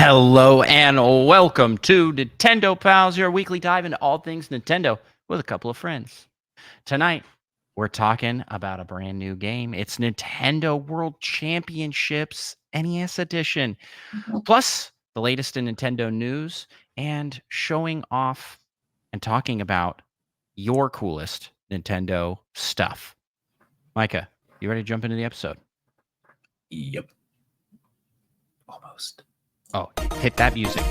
Hello and welcome to Nintendo Pals, your weekly dive into all things Nintendo with a couple of friends. Tonight, we're talking about a brand new game. It's Nintendo World Championships NES Edition, plus the latest in Nintendo news and showing off and talking about your coolest Nintendo stuff. Micah, you ready to jump into the episode? Yep. Almost. Oh, hit that music.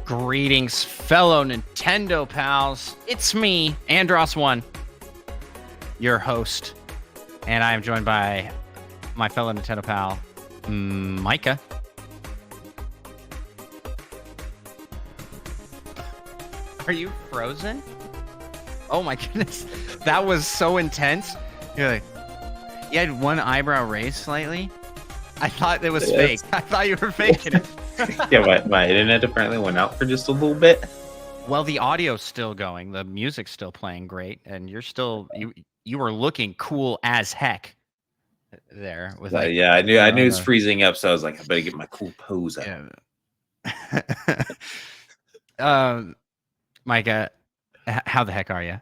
Greetings, fellow Nintendo pals. It's me, Andros1, your host, and I am joined by my fellow Nintendo pal, Micah. Are you frozen? Oh my goodness, that was so intense. You're like, you had one eyebrow raised slightly. I thought it was fake. I thought you were faking it. Yeah, my internet apparently went out for just a little bit. Well, the audio's still going, the music's still playing great, and you're still you were looking cool as heck there with like, yeah, I knew it was freezing up, so I was like, I better get my cool pose out. Yeah. Micah, how the heck are you?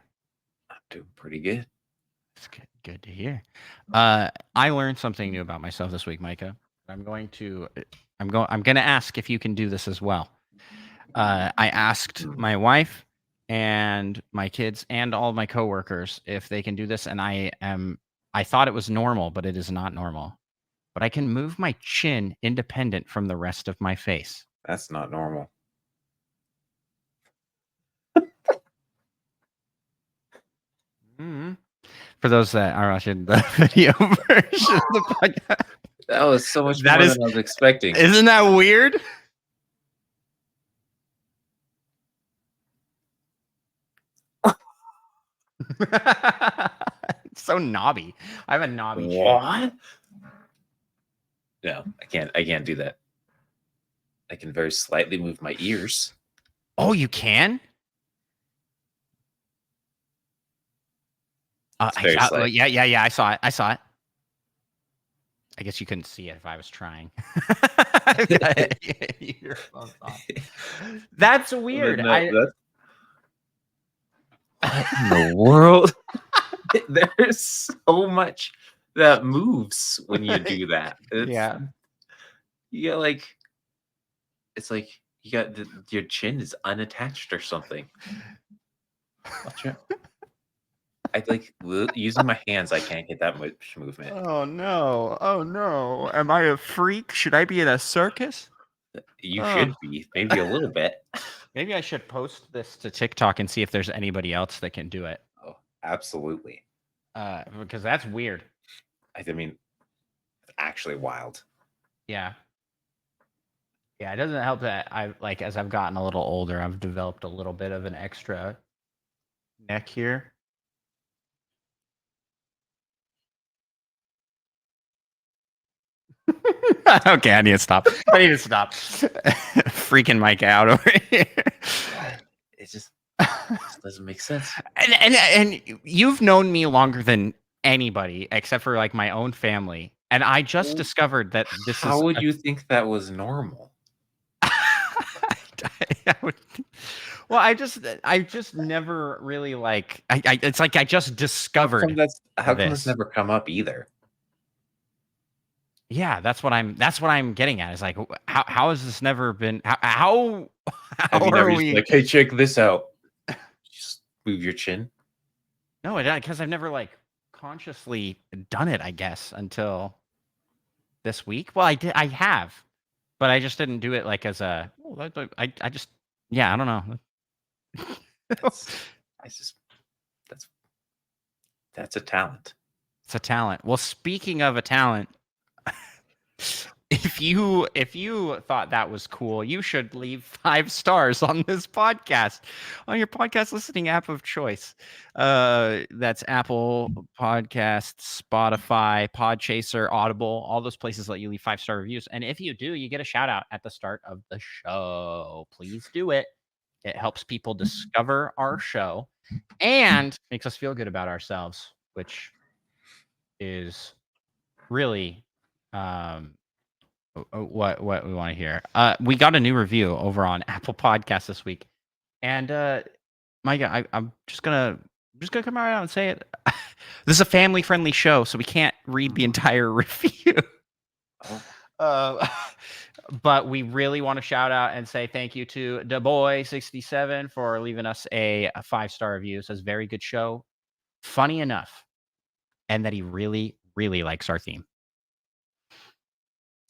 I'm doing pretty good. It's good to hear. I learned something new about myself this week, Micah. I'm going to ask if you can do this as well. I asked my wife and my kids and all of my coworkers if they can do this, and I thought it was normal, but it is not normal. But I can move my chin independent from the rest of my face. That's not normal. Mm-hmm. For those that are watching the video version of the podcast. That was so much more than I was expecting. Isn't that weird? It's so knobby. I have a knobby chin. What? No, I can't do that. I can very slightly move my ears. Oh, you can? Yeah, I saw it. I guess you couldn't see it if I was trying. That's weird. What in the world? There's so much that moves when you do that. Yeah. You got like, it's like you got your chin is unattached or something. Watch it. I like using my hands. I can't get that much movement. Oh no! Am I a freak? Should I be in a circus? You should be, maybe a little bit. Maybe I should post this to TikTok and see if there's anybody else that can do it. Oh, absolutely. Because that's weird. I mean, actually wild. Yeah. Yeah, it doesn't help that as I've gotten a little older, I've developed a little bit of an extra neck here. Okay, I need to stop. Freaking Mike out over here. It just doesn't make sense. And you've known me longer than anybody except for like my own family, and I just discovered that this How would you think that was normal? Well, I just never really like. It's like I just discovered. How come that's never come up either? Yeah, that's what I'm getting at. Is like, how has this never been? How are we like, hey, check this out? Just move your chin. No, because I've never like consciously done it. I guess until this week. Well, I have, but I just didn't do it like as a. I just I don't know. That's a talent. It's a talent. Well, speaking of a talent, if if you thought that was cool, you should leave 5 stars on this podcast on your podcast listening app of choice. That's Apple Podcasts, Spotify, Podchaser, Audible, all those places let you leave 5-star reviews. And if you do, you get a shout out at the start of the show. Please do it. It helps people discover our show and makes us feel good about ourselves, which is really what we want to hear. We got a new review over on Apple Podcasts this week, and Micah, I'm just gonna come right out and say it. This is a family friendly show, so we can't read the entire review. But we really want to shout out and say thank you to DeBoy67 for leaving us a 5-star review. It says very good show, funny enough, and that he really likes our theme.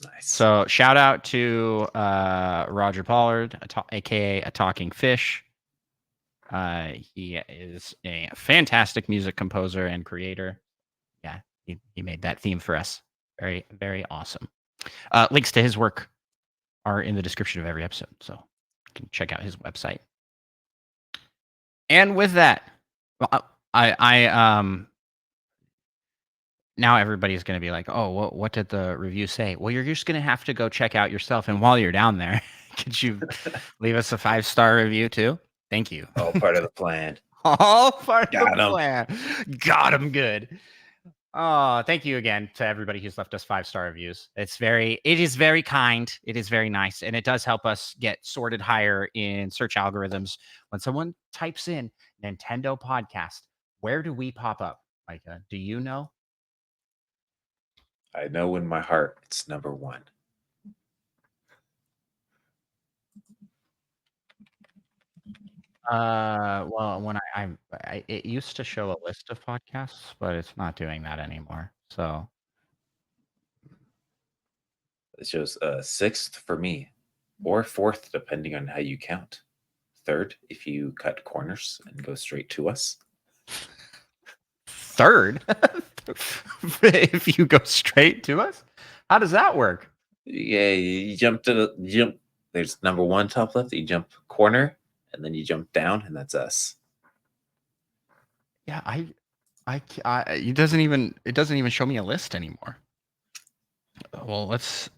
Nice. So shout out to Roger Pollard, aka a talking fish. He is a fantastic music composer and creator. Yeah, he made that theme for us. Very, very awesome. Links to his work are in the description of every episode, so you can check out his website. And with that, now everybody's going to be like, oh, what did the review say? Well, you're just going to have to go check out yourself. And while you're down there, could you leave us a 5-star review too? Thank you. All part of the plan. All part of the plan. Got him good. Oh, thank you again to everybody who's left us 5-star reviews. It is very kind. It is very nice. And it does help us get sorted higher in search algorithms. When someone types in Nintendo podcast, where do we pop up, Micah? Do you know? I know in my heart it's number 1. Well, when it used to show a list of podcasts, but it's not doing that anymore. So it shows 6th for me, or 4th, depending on how you count. 3rd, if you cut corners and go straight to us. 3rd, if you go straight to us, how does that work? Yeah, you jump. There's number 1 top left. You jump corner, and then you jump down, and that's us. Yeah, it doesn't even show me a list anymore. Well, let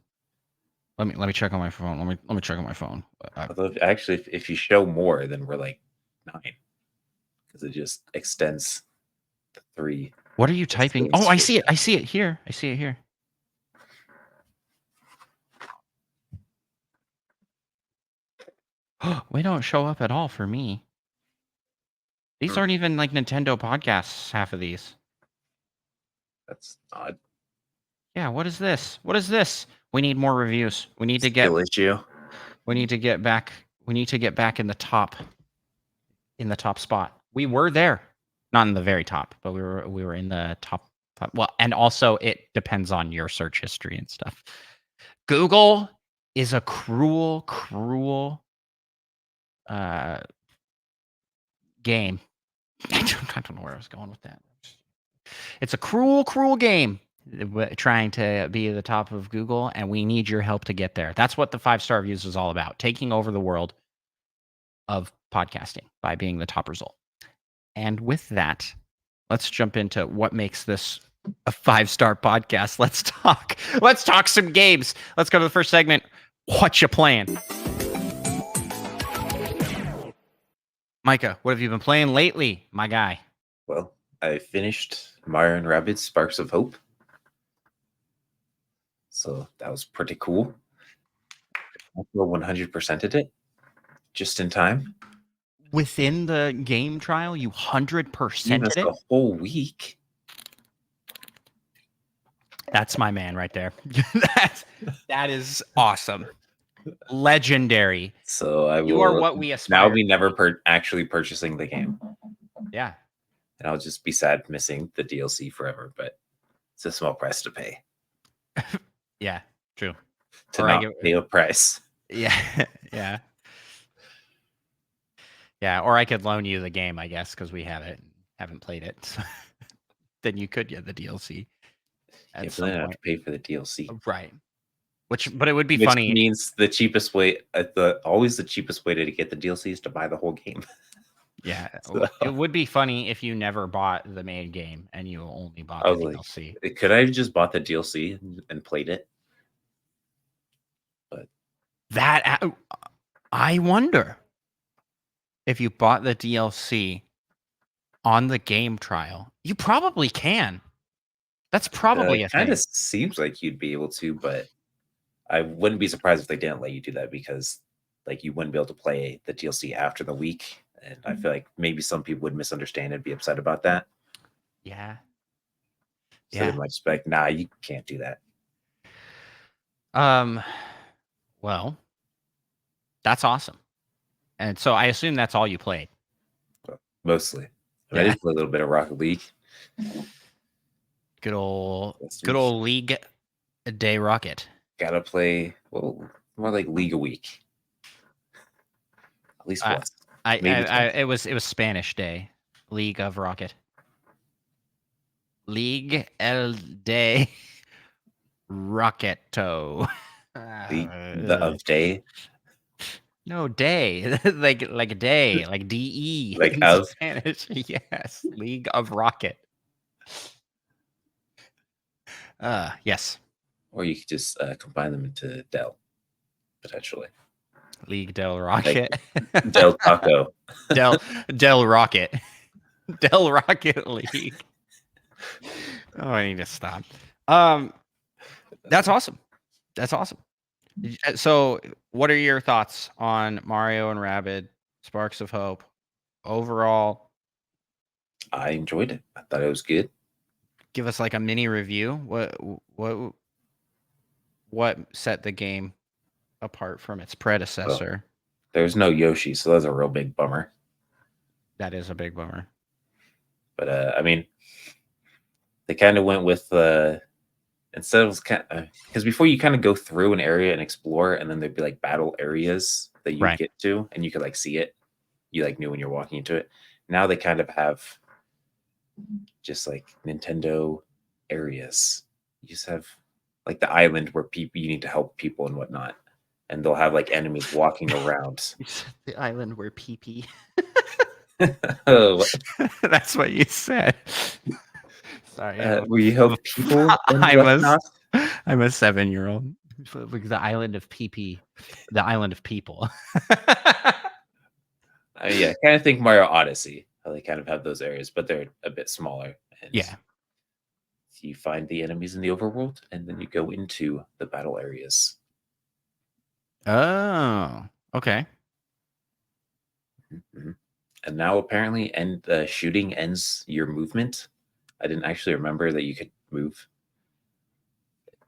me check on my phone. Let me check on my phone. Although actually, if you show more, then we're like 9, because it just extends the 3. What are you typing? Oh, I see it. I see it here. We don't show up at all for me. These aren't even like Nintendo podcasts, half of these. That's odd. Yeah, what is this? We need more reviews. We need to get back in the top spot. We were there. Not in the very top, but we were in the top. Well, and also it depends on your search history and stuff. Google is a cruel game. I don't know where I was going with that. It's a cruel game trying to be at the top of Google, and we need your help to get there. That's what the 5-star reviews is all about, taking over the world of podcasting by being the top result. And with that, let's jump into what makes this a 5-star podcast. Let's talk some games. Let's go to the first segment. What you playing? Micah, what have you been playing lately, my guy? Well, I finished Mario and Rabbids Sparks of Hope. So that was pretty cool. I 100%ed it just in time. Within the game trial, you 100%ed it? A whole week. That's my man right there. That is awesome. Legendary. So you are what we aspire. Now I'll be never actually purchasing the game. Yeah. And I'll just be sad missing the DLC forever, but it's a small price to pay. Yeah, true. To not pay a price. Yeah, yeah. Yeah, or I could loan you the game, I guess, because we haven't played it. So then you could get the DLC. You don't have to pay for the DLC. Right. But it would be which funny. means the cheapest way, always the cheapest way to get the DLC is to buy the whole game. Yeah, So it would be funny if you never bought the main game and you only bought I the was like, DLC. could I have just bought the DLC and played it? But That I wonder if you bought the DLC on the game trial. You probably can. That's probably a kind thing. of seems like you'd be able to, but I wouldn't be surprised if they didn't let you do that because like you wouldn't be able to play the DLC after the week. And I feel like maybe some people would misunderstand and be upset about that. Yeah. So they Yeah. might just be like, nah, you can't do that. Well, that's awesome. And so I assume that's all you played. Mostly. I Yeah. did play a little bit of Rocket League. Good old Last good week. old League Day Rocket. Gotta play, well, more like League a week. At least once. Maybe twice. It was Spanish Day. League of Rocket. League el de Rocketo. The of day. No, day. like a day, like DE Like in of. Spanish. Yes. League of Rocket. Yes. Or you could just combine them into Del, potentially. League del Rocket. Del Taco. Del Rocket. Del Rocket League. Oh, I need to stop. That's awesome. That's awesome. So, what are your thoughts on Mario and Rabbids Sparks of Hope? Overall, I enjoyed it. I thought it was good. give us like a mini review. What set the game apart from its predecessor? There's no Yoshi, so that's a real big bummer. That is a big bummer. But I mean, they kind of went with instead of because before you kind of go through an area and explore, and then there'd be like battle areas that you Right. get to, and you could like see it. You like knew when you're walking into it. Now they kind of have just like Nintendo areas. You just have like the island where people you need to help people and whatnot, and they'll have like enemies walking around. The island where PP. Oh, That's what you said. Sorry. we help people and I'm whatnot. I'm a 7-year-old. The island of PP. The island of people. Yeah, I kind of think Mario Odyssey. How they kind of have those areas, but they're a bit smaller. And Yeah. you find the enemies in the overworld, and then you go into the battle areas. Oh, okay. Mm-hmm. And now apparently, shooting ends your movement. I didn't actually remember that you could move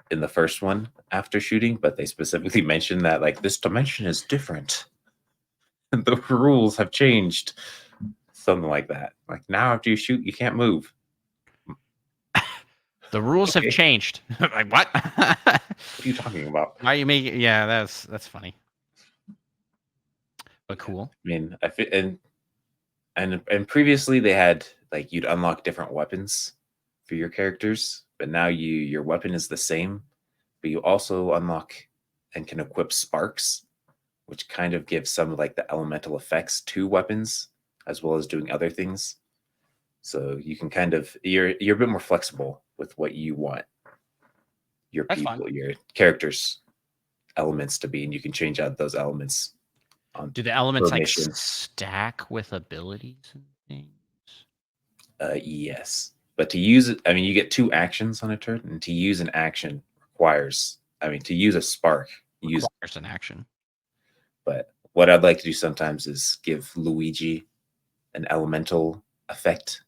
in the first one after shooting, but they specifically mentioned that like this dimension is different. The rules have changed. Something like that. Like now after you shoot, you can't move. The rules have changed. Like what? What are you talking about? Why are you making? Yeah, that's funny. But cool. I mean, and previously they had like you'd unlock different weapons for your characters, but now your weapon is the same, but you also unlock and can equip sparks, which kind of gives some of like the elemental effects to weapons as well as doing other things. So you can kind of you're a bit more flexible with what you want your That's people, fun. your characters elements to be, and you can change out those elements on Do the elements like mission. stack with abilities and things? Yes, but to use it, I mean, you get 2 actions on a turn, and to use an action requires, I mean, to use a spark, Requires an action. But what I'd like to do sometimes is give Luigi an elemental effect.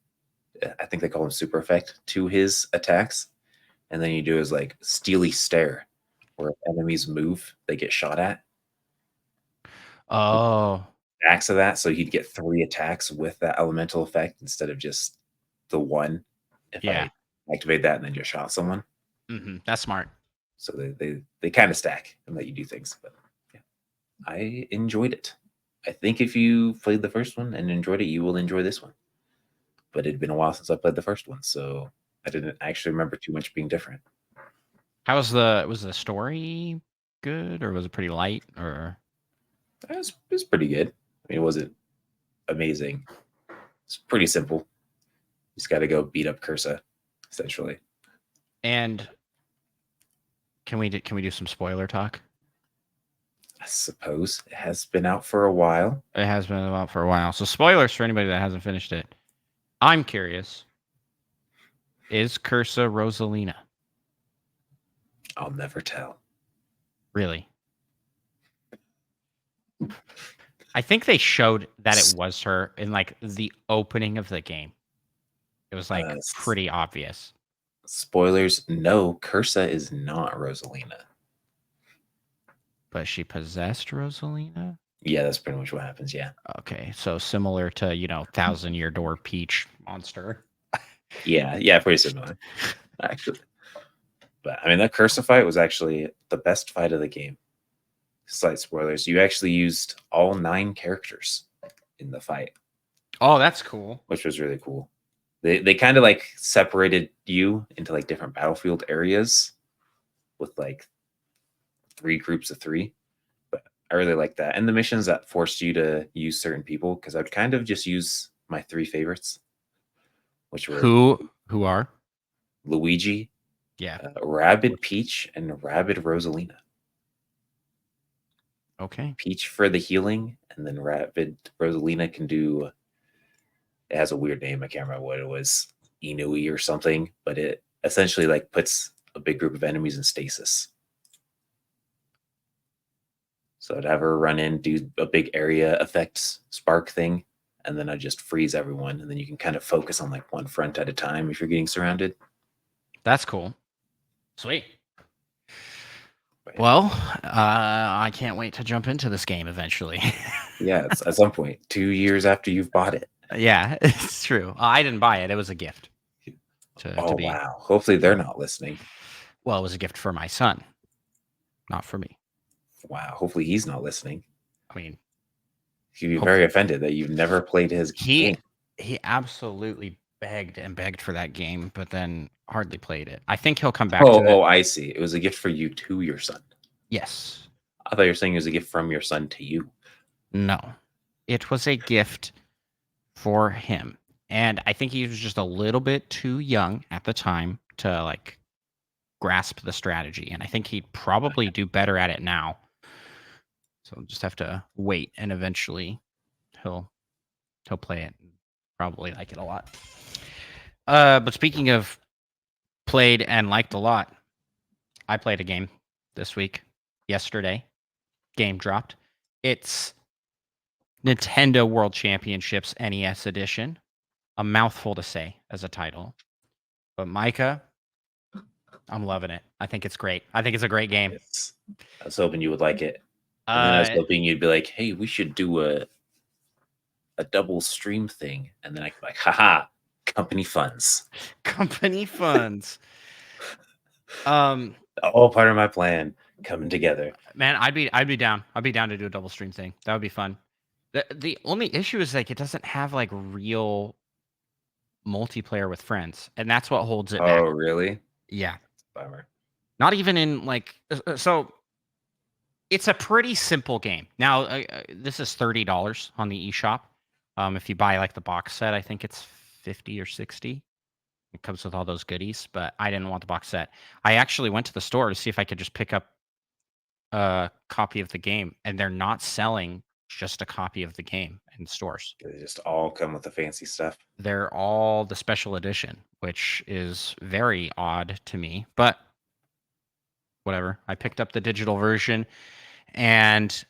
I think they call him super effect to his attacks, and then you do is like steely stare, where if enemies move, they get shot at. Oh, Stacks of that, so he'd get 3 attacks with that elemental effect instead of just the one. If yeah. I activate that and then just shot someone, That's smart. so they kind of stack and let you do things. But yeah, I enjoyed it. I think if you played the first one and enjoyed it, you will enjoy this one. But it'd been a while since I played the first one, so I didn't actually remember too much being different. How was the story good, or was it pretty light, or? It was pretty good. I mean, it wasn't amazing. It's pretty simple. You just got to go beat up Cursa, essentially. And can we do some spoiler talk? I suppose it has been out for a while. It has been out for a while, so spoilers for anybody that hasn't finished it. I'm curious: is Cursa Rosalina? I'll never tell. Really? I think they showed that it was her in like the opening of the game. It was like pretty obvious. Spoilers: no, Cursa is not Rosalina. But she possessed Rosalina? Yeah, that's pretty much what happens. Yeah. Okay, so similar to, Thousand Year Door Peach monster. Yeah, pretty similar, actually. But I mean, that Cursa fight was actually the best fight of the game. Slight spoilers: you actually used all 9 characters in the fight. Oh, that's cool. Which was really cool. They kind of like separated you into like different battlefield areas with like 3 groups of 3. But I really like that. And the missions that forced you to use certain people, because I'd kind of just use my 3 favorites, which were Who are? Luigi, Yeah. Rabbid Peach, and Rabbid Rosalina. Okay. Peach for the healing, and then Rabbid Rosalina can do. It has a weird name. I can't remember what it was, Inui or something, but it essentially like puts a big group of enemies in stasis. So I'd have her run in, do a big area effects spark thing, and then I just freeze everyone, and then you can kind of focus on like one front at a time if you're getting surrounded. That's cool. Sweet. But yeah. Well, I can't wait to jump into this game eventually. Yeah, it's at some point, 2 years after you've bought it. Yeah, it's true. I didn't buy it. It was a gift. Oh, wow. Hopefully they're not listening. Well, it was a gift for my son, not for me. Wow. Hopefully he's not listening. I mean, He'd be very offended that you've never played his game. He absolutely begged and begged for that game, but then hardly played it. I think he'll come back to it. Oh, I see. It was a gift for you to your son. Yes. I thought you were saying it was a gift from your son to you. No. It was a gift for him. And I think he was just a little bit too young at the time to like grasp the strategy. And I think he'd probably do better at it now. So I'll just have to wait, and eventually he'll play it and probably like it a lot. But speaking of played and liked a lot, I played a game this week. Yesterday, game dropped. It's Nintendo World Championships NES Edition. A mouthful to say as a title. But Micah, I'm loving it. I think it's great. I think it's a great game. I was hoping you would like it. And then I was hoping you'd be like, hey, we should do a double stream thing. And then I could be like, haha, company funds. Company funds. All part of my plan coming together. Man, I'd be down. I'd be down to do a double stream thing. That would be fun. The only issue is like it doesn't have like real multiplayer with friends, and that's what holds it back. Oh, really? Yeah. Bummer. Not even in like so. It's a pretty simple game. Now, this is $30 on the eShop. If you buy like the box set, I think it's 50 or 60. It comes with all those goodies, but I didn't want the box set. I actually went to the store to see if I could just pick up a copy of the game, and they're not selling just a copy of the game in stores. They just all come with the fancy stuff. They're all the special edition, which is very odd to me, but whatever. I picked up the digital version, and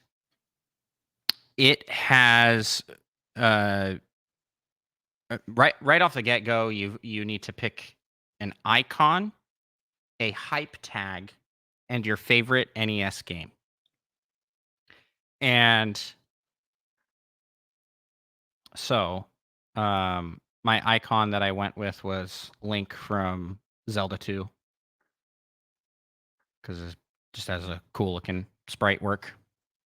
it has right off the get-go, you need to pick an icon, a hype tag, and your favorite NES game. And so, my icon that I went with was Link from Zelda 2, because it just has a cool looking sprite work.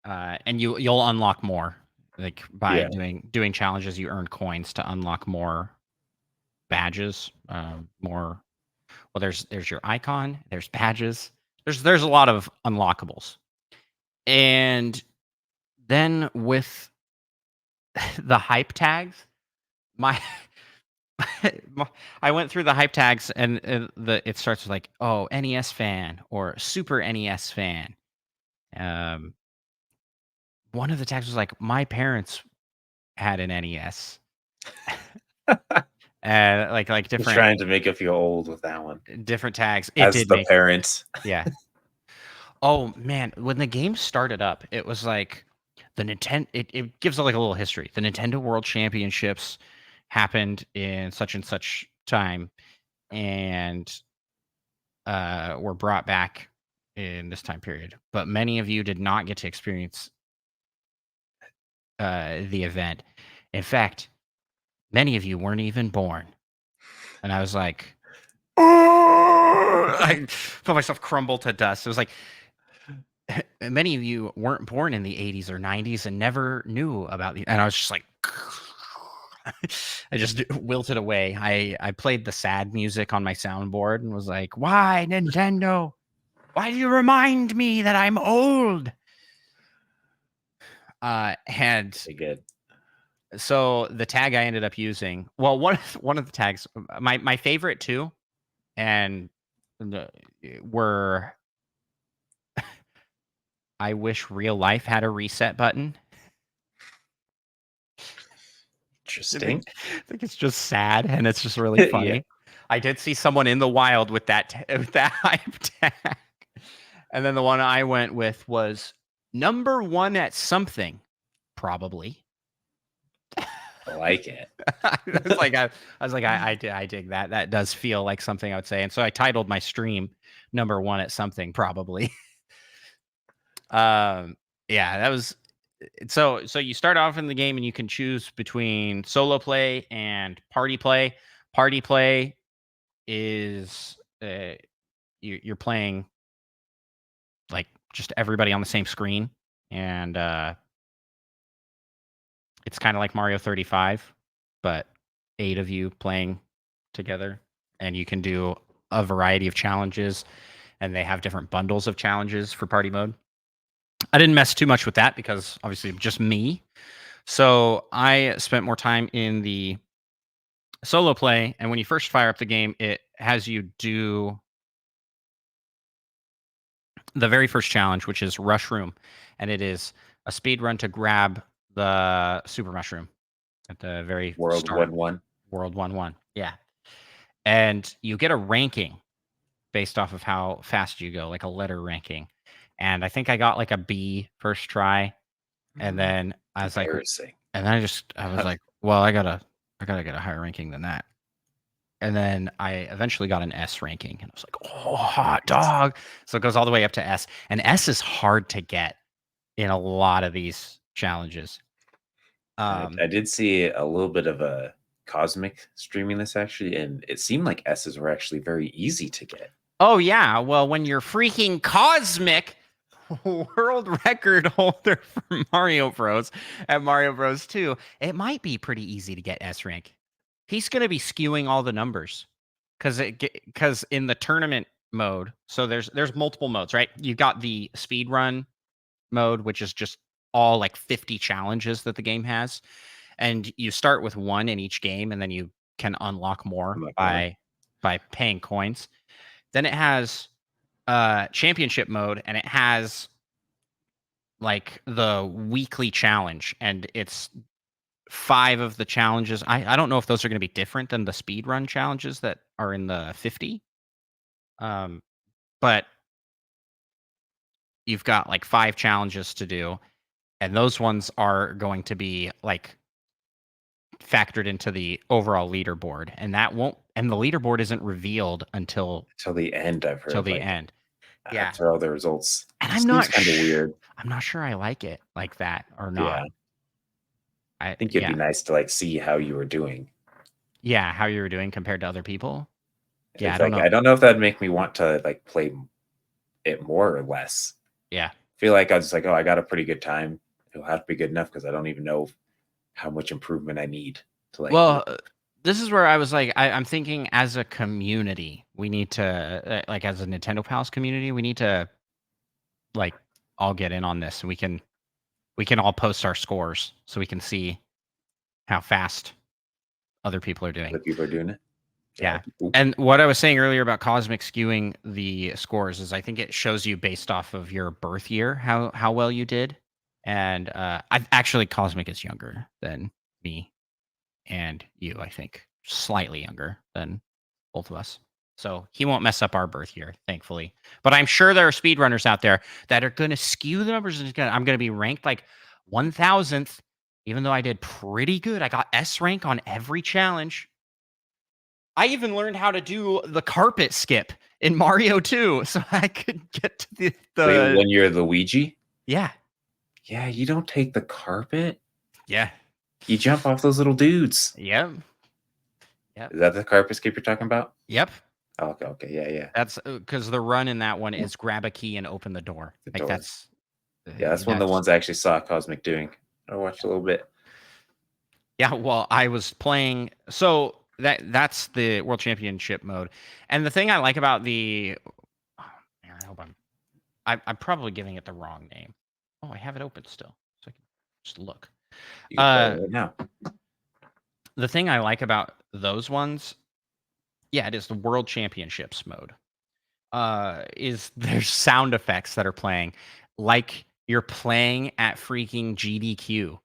And you'll unlock more, like by doing challenges. You earn coins to unlock more badges. Well, there's your icon, there's badges, there's a lot of unlockables. And then with the hype tags, my I went through the hype tags and it starts with like, oh, NES fan or Super NES fan. Um, one of the tags was like, my parents had an NES, and like He's different trying to make it feel old with that one. different tags. It As did the make parent. yeah. Oh man, when the game started up, it was like the Nintendo. It gives like a little history. The Nintendo World Championships happened in such and such time, and were brought back in this time period. But many of you did not get to experience the event. In fact, many of you weren't even born. And I was like, I felt myself crumble to dust. It was like, many of you weren't born in the 80s or 90s and never knew about the. And I was just like, I just wilted away. I played the sad music on my soundboard and was like, why, Nintendo? Why do you remind me that I'm old? And Good. so the tag I ended up using, well, one of the tags, my favorite too, and were I wish real life had a reset button. Interesting. I think it's just sad and it's just really funny. Yeah. I did see someone in the wild with with that hype tag, and then the one I went with was number one at something, probably. I like it. I was like, I dig that. That does feel like something I would say. And so I titled my stream number one at something, probably. Yeah, that was so you start off in the game and you can choose between solo play and party play. Party play is you're playing like just everybody on the same screen, and it's kind of like Mario 35, but 8 of you playing together, and you can do a variety of challenges, and they have different bundles of challenges for party mode. I didn't mess too much with that because obviously just me. So I spent more time in the solo play, and when you first fire up the game, it has you do the very first challenge, which is Rush Room, and it is a speed run to grab the super mushroom at the very World start. 1-1. World 1-1. Yeah. And you get a ranking based off of how fast you go, like a letter ranking. And I think I got like a B first try. And then I was like, Embarrassing. and then I was like, well, I gotta get a higher ranking than that. And then I eventually got an S ranking, and I was like, oh, hot dog. So it goes all the way up to S. And S is hard to get in a lot of these challenges. I did see a little bit of a Cosmic streaming this actually, and it seemed like S's were actually very easy to get. Oh yeah, well, when you're freaking Cosmic world record holder for Mario Bros. At Mario Bros. 2, it might be pretty easy to get S rank. He's going to be skewing all the numbers because in the tournament mode, so there's multiple modes, right? You've got the speed run mode, which is just all like 50 challenges that the game has, and you start with one in each game, and then you can unlock more by paying coins. Then it has championship mode, and it has like the weekly challenge, and it's 5 of the challenges. I don't know if those are going to be different than the speed run challenges that are in the 50. But you've got like 5 challenges to do, and those ones are going to be like factored into the overall leaderboard, and the leaderboard isn't revealed until the end. I've heard till the like end. Yeah. after all the results. And It seems kind of weird. I'm not sure I like it like that or Yeah, not. I think it'd be nice to like see how you were doing. Yeah, how you were doing compared to other people. Yeah, It's I don't like know. I don't know if that'd make me want to like play it more or less. Yeah. I feel like I was just like, oh, I got a pretty good time. It'll have to be good enough because I don't even know how much improvement I need to like. Well, this is where I was like, I'm thinking as a community, we need to like as a Nintendo Pals community, we need to like all get in on this, and we can all post our scores so we can see how fast other people are doing. Other people are doing it. Yeah. that'd be cool. And what I was saying earlier about Cosmic skewing the scores is I think it shows you based off of your birth year how well you did. And I've actually Cosmic is younger than me and you, I think. Slightly younger than both of us. So he won't mess up our birth year, thankfully. But I'm sure there are speedrunners out there that are going to skew the numbers. And I'm going to be ranked like 1000th, even though I did pretty good. I got S rank on every challenge. I even learned how to do the carpet skip in Mario 2 so I could get to Wait, the when you're Luigi? yeah. Yeah, you don't take the carpet. Yeah. You jump off those little dudes. Yep. Is that the carpet skip you're talking about? Yep. Oh, okay, yeah. That's because the run in that one is grab a key and open the door. Like that's that's one of the ones I actually saw Cosmic doing. I watched a little bit. Yeah, well, I was playing so that's the World Championship mode. And the thing I like about the oh, man, I hope I'm probably giving it the wrong name. Oh, I have it open still. So I can just look. You can play it right now. The thing I like about those ones, yeah, it is the World Championships mode. Is there's sound effects that are playing like you're playing at freaking GDQ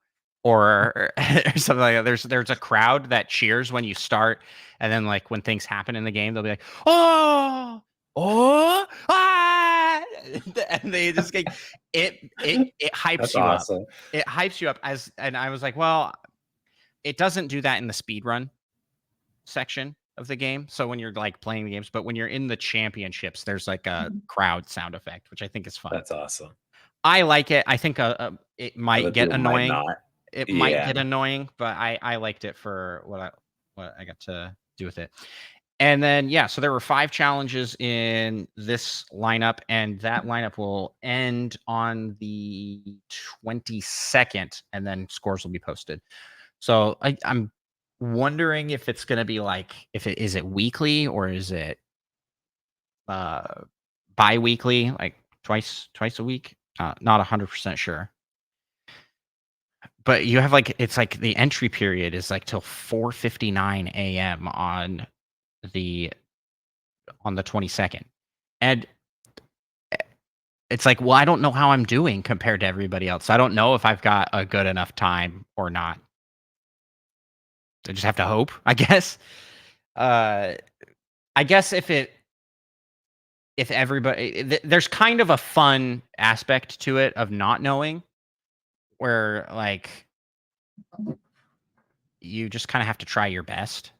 or something like that. There's a crowd that cheers when you start, and then like when things happen in the game, they'll be like, "Oh, oh, ah!" and they just get it hypes That's you awesome. up. It hypes you up and I was like, well, it doesn't do that in the speed run section of the game. So when you're like playing the games, but when you're in the championships, there's like a crowd sound effect, which I think is fun. That's awesome. I like it. I think it might Other get people might annoying. not. It might Yeah. get annoying, but I liked it for what I got to do with it. And then yeah, so there were 5 challenges in this lineup, and that lineup will end on the 22nd, and then scores will be posted. So I'm wondering if it's gonna be like if it is it weekly or is it bi-weekly, like twice a week? Not 100% sure. But you have like it's like the entry period is like till 4:59 a.m. on the 22nd. And it's like, well, I don't know how I'm doing compared to everybody else. I don't know if I've got a good enough time or not. I just have to hope, I guess. I guess if everybody there's kind of a fun aspect to it of not knowing where like you just kind of have to try your best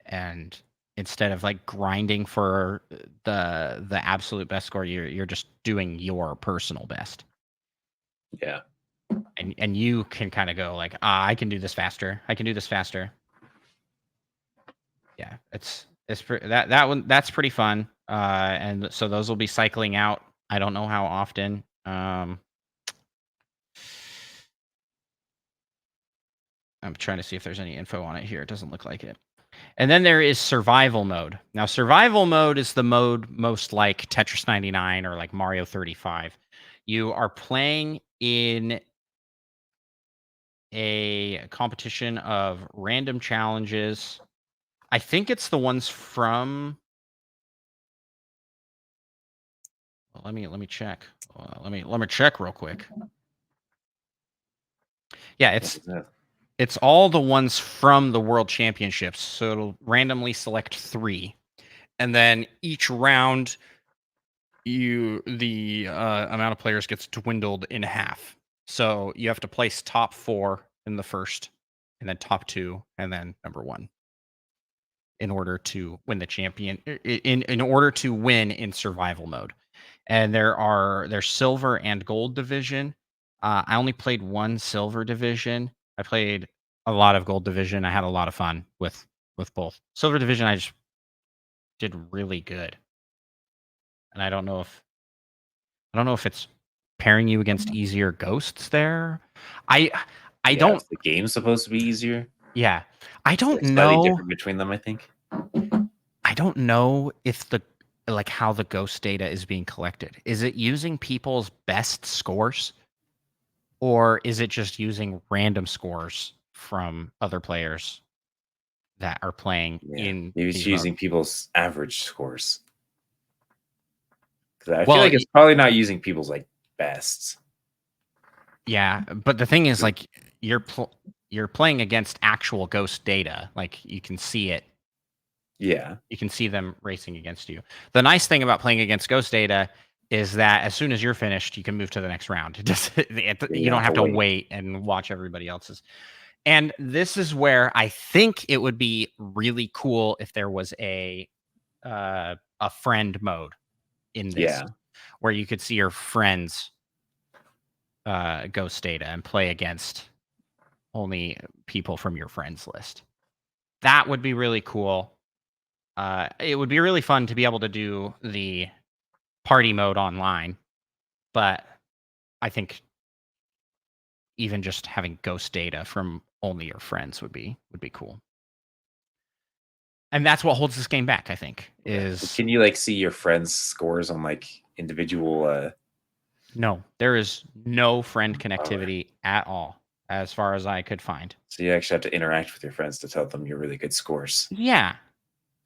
and instead of like grinding for the absolute best score you're just doing your personal best. Yeah. And you can kind of go like, I can do this faster. I can do this faster. Yeah, it's that one that's pretty fun. And so those will be cycling out. I don't know how often. I'm trying to see if there's any info on it here. It doesn't look like it. And then there is survival mode. Now, survival mode is the mode most like Tetris 99 or like Mario 35. You are playing in a competition of random challenges. I think it's the ones from. Well, let me check. Let me check real quick. Yeah, it's all the ones from the World Championships. So it'll randomly select 3, and then each round, the amount of players gets dwindled in half. So you have to place top 4 in the first, and then top 2, and then number 1 in order to win the champion. In order to win in survival mode. And there's silver and gold division. I only played 1 silver division. I played a lot of gold division. I had a lot of fun with both. Silver division, I just did really good. And I don't know if it's pairing you against easier ghosts there. I don't. The game's supposed to be easier. Yeah. I It's don't like slightly know. different between them, I think. I don't know if like how the ghost data is being collected. Is it using people's best scores or is it just using random scores from other players that are playing Yeah, in maybe it's these modes? using people's average scores. Because I feel Well, like it's probably not using people's like bests. yeah, but the thing is like you're playing against actual ghost data. Like you can see it. Yeah, You can see them racing against you. The nice thing about playing against ghost data is that as soon as you're finished, you can move to the next round. you You don't don't have to have to wait. wait and watch everybody else's. And this is where I think it would be really cool if there was a friend mode in this, Yeah, where you could see your friends ghost data and play against only people from your friends list. That would be really cool. It would be really fun to be able to do the party mode online, but I think even just having ghost data from only your friends would be cool. And that's what holds this game back, I think, yeah. But is can you like see your friends' scores on like individual? no, there is no friend Oh, connectivity at all, as far as I could find. so you actually have to interact with your friends to tell them your really good scores. Yeah.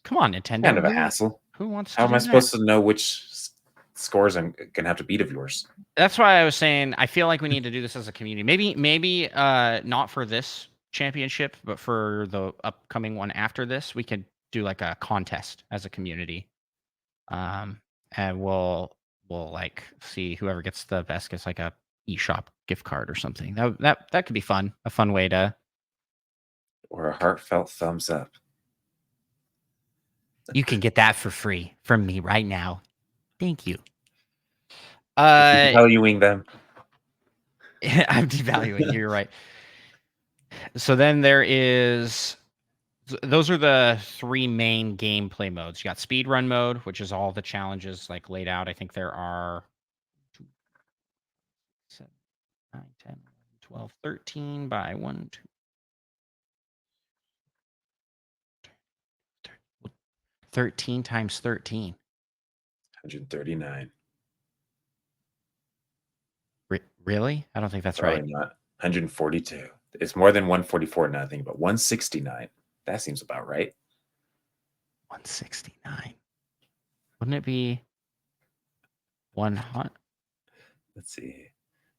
Come on, Kind Nintendo. of a hassle. Who wants How to am I do that? supposed to know which scores I'm gonna have to beat of yours? That's why I was saying I feel like we need to do this as a community. Maybe not for this championship, but for the upcoming one after this, we could do like a contest as a community. And we'll like see whoever gets the best gets like a eShop gift card or something. That could be fun. A fun way to Or a heartfelt thumbs up? you can get that for free from me right now. Thank you. You're Uh devaluing them. I'm devaluing. You're right. So then there is those are the three main gameplay modes. You got speed run mode, which is all the challenges like laid out. I think there are 2, 7, 9, 10, 11, 12, 13 by 1, 2, 13 times 13. 139. Really? I don't think that's right. Probably not. 142. It's more than 144 now, I think, but 169. That seems about right. 169. Wouldn't it be 100? Let's see.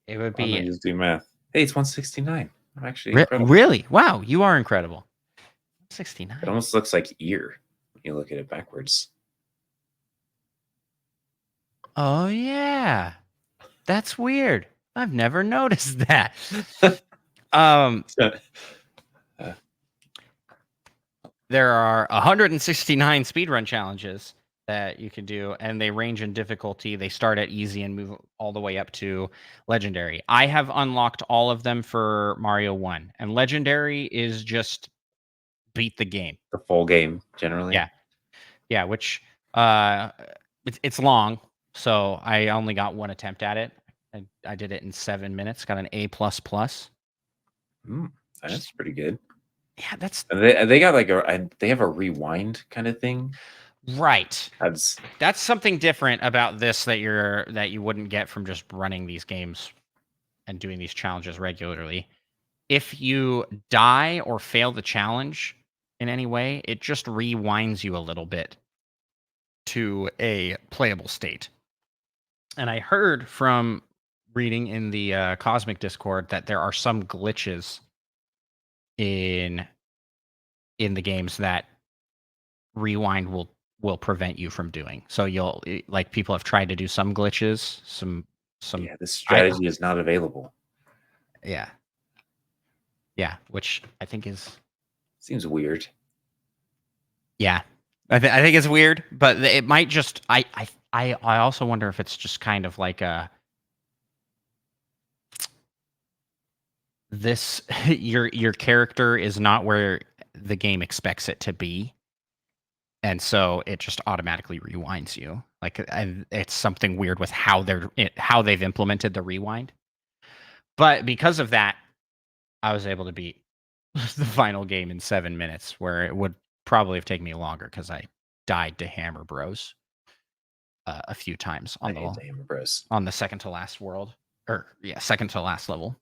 It would I'm be gonna just do math. Hey, it's 169. I'm actually incredible. really? Wow, you are incredible. It 69. almost looks like ear when you look at it backwards. Oh yeah. That's weird. I've never noticed that. Um Uh, there are 169 speedrun challenges that you can do, and they range in difficulty. They start at easy and move all the way up to legendary. I have unlocked all of them for Mario 1, and legendary is just beat the game. the full game generally. Yeah. Yeah, which uh it's long, so I only got one attempt at it. I did it in 7 minutes, got an A++. Mm, Just that's pretty good. yeah, that's And they got like they have a rewind kind of thing. right. That's That's something different about this that you wouldn't get from just running these games and doing these challenges regularly. If you die or fail the challenge in any way, it just rewinds you a little bit to a playable state. And I heard from reading in the Cosmic Discord that there are some glitches in the games that rewind will prevent you from doing. So like people have tried to do some glitches, some yeah, this I strategy is not available. yeah. Yeah, which I think is Seems weird. yeah. I think it's weird, but it might just I also wonder if it's just kind of like a this your character is not where the game expects it to be, and so it just automatically rewinds you. Like and it's something weird with how they've implemented the rewind. But because of that, I was able to beat the final game in 7 minutes, where it would probably have taken me longer because I died to Hammer Bros a few times I hate the Hammer Bros. on the second to last world, or yeah, second to last level.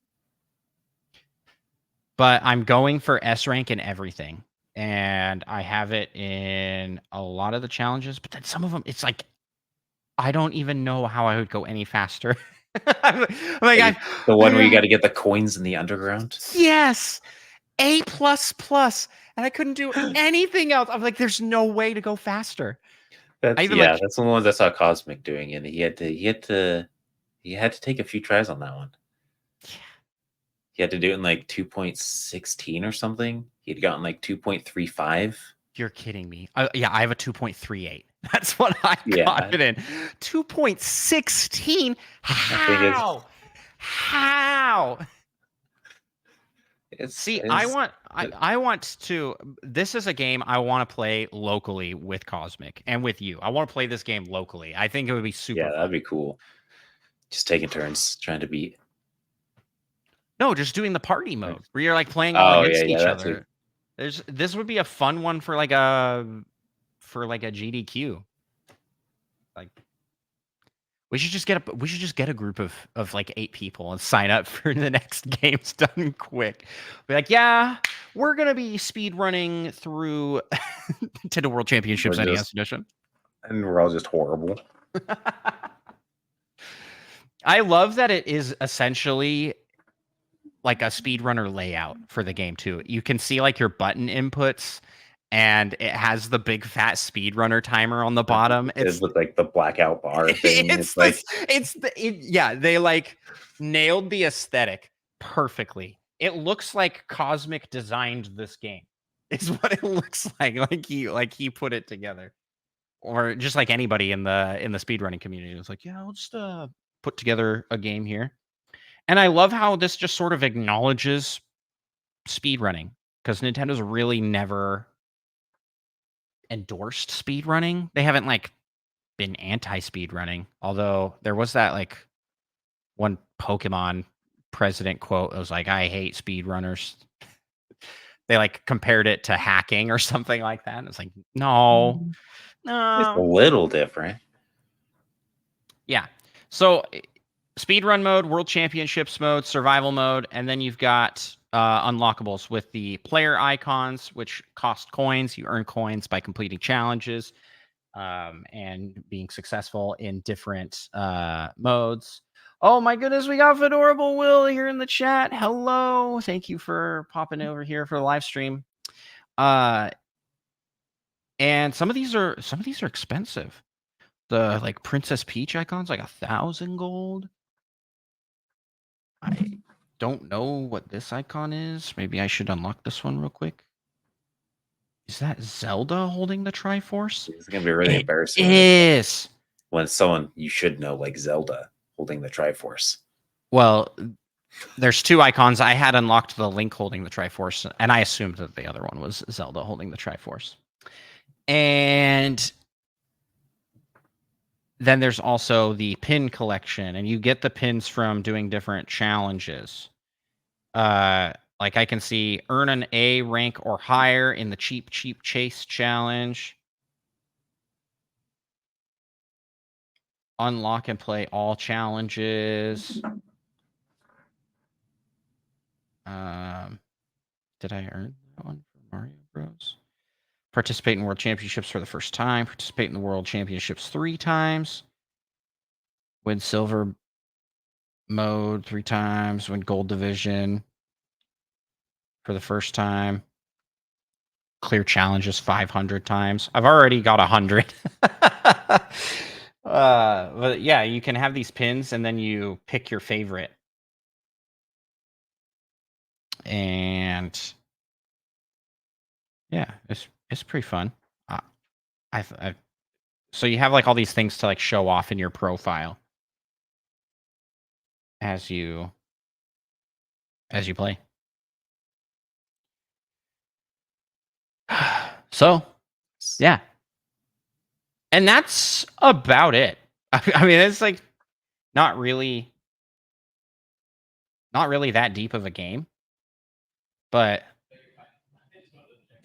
But I'm going for S rank in everything, and I have it in a lot of the challenges. But then some of them, it's like I don't even know how I would go any faster. I'm like, Like, the one where you got to get the coins in the underground. yes, A plus plus, and I couldn't do anything else. I'm like, there's no way to go faster. I That's even like, that's the ones I saw Cosmic doing, and he had to take a few tries on that one. He had to do it in like 2.16 or something. He'd gotten like 2.35. you're kidding me. Yeah, I have a 2.38. That's what I got Yeah. it in. 2.16. I think How? How? it's See, I want to. This is a game I want to play locally with Cosmic and with you. I want to play this game locally. I think it would be super yeah, fun. that'd be cool. Just taking turns trying to beat. No, just doing the party mode where you're like playing all Oh yeah, against yeah, each that too. other. This would be a fun one for like a GDQ. Like we should just get a group of like 8 people and sign up for the next games done quick. Be like, yeah, we're gonna be speed running through Nintendo World Championships We're NES just edition. and we're all just horrible. I love that it is essentially like a speedrunner layout for the game too. You can see like your button inputs and it has the big fat speedrunner timer on the bottom. It's with like the blackout bar thing. It's It's like yeah, they like nailed the aesthetic perfectly. It looks like Cosmic designed this game. Is what it looks like. Like he put it together. Or just like anybody in the speedrunning community was like, yeah, I'll just put together a game here. And I love how this just sort of acknowledges speedrunning because Nintendo's really never endorsed speedrunning. They haven't like been anti speedrunning, although there was that like one Pokemon president quote. It was like, "I hate speedrunners." They like compared it to hacking or something like that. And it's like, no, it's a no, little different. yeah. So speedrun mode, world championships mode, survival mode, and then you've got unlockables with the player icons, which cost coins. You earn coins by completing challenges and being successful in different modes. Oh my goodness, we got Fedorable Will here in the chat. Hello. Thank you for popping over here for the live stream. And some of these are expensive. The like Princess Peach icons, like 1,000 gold. I don't know what this icon is. Maybe I should unlock this one real quick. Is that Zelda holding the Triforce? It's gonna be really It embarrassing is. when someone you should know like Zelda holding the Triforce. Well, there's 2 icons. I had unlocked the Link holding the Triforce, and I assumed that the other one was Zelda holding the Triforce. And then there's also the pin collection, and you get the pins from doing different challenges. Like I can see earn an A rank or higher in the cheap chase challenge. Unlock and play all challenges. Did I earn that one for Mario Bros? Participate in World Championships for the first time. Participate in the World Championships 3 times. Win silver mode 3 times. Win gold division for the first time. Clear challenges 500 times. I've already got 100. But yeah, you can have these pins and then you pick your favorite. And yeah, it's pretty fun. I so you have like all these things to like show off in your profile as you play. So yeah, and that's about it. I mean, it's like not really that deep of a game, but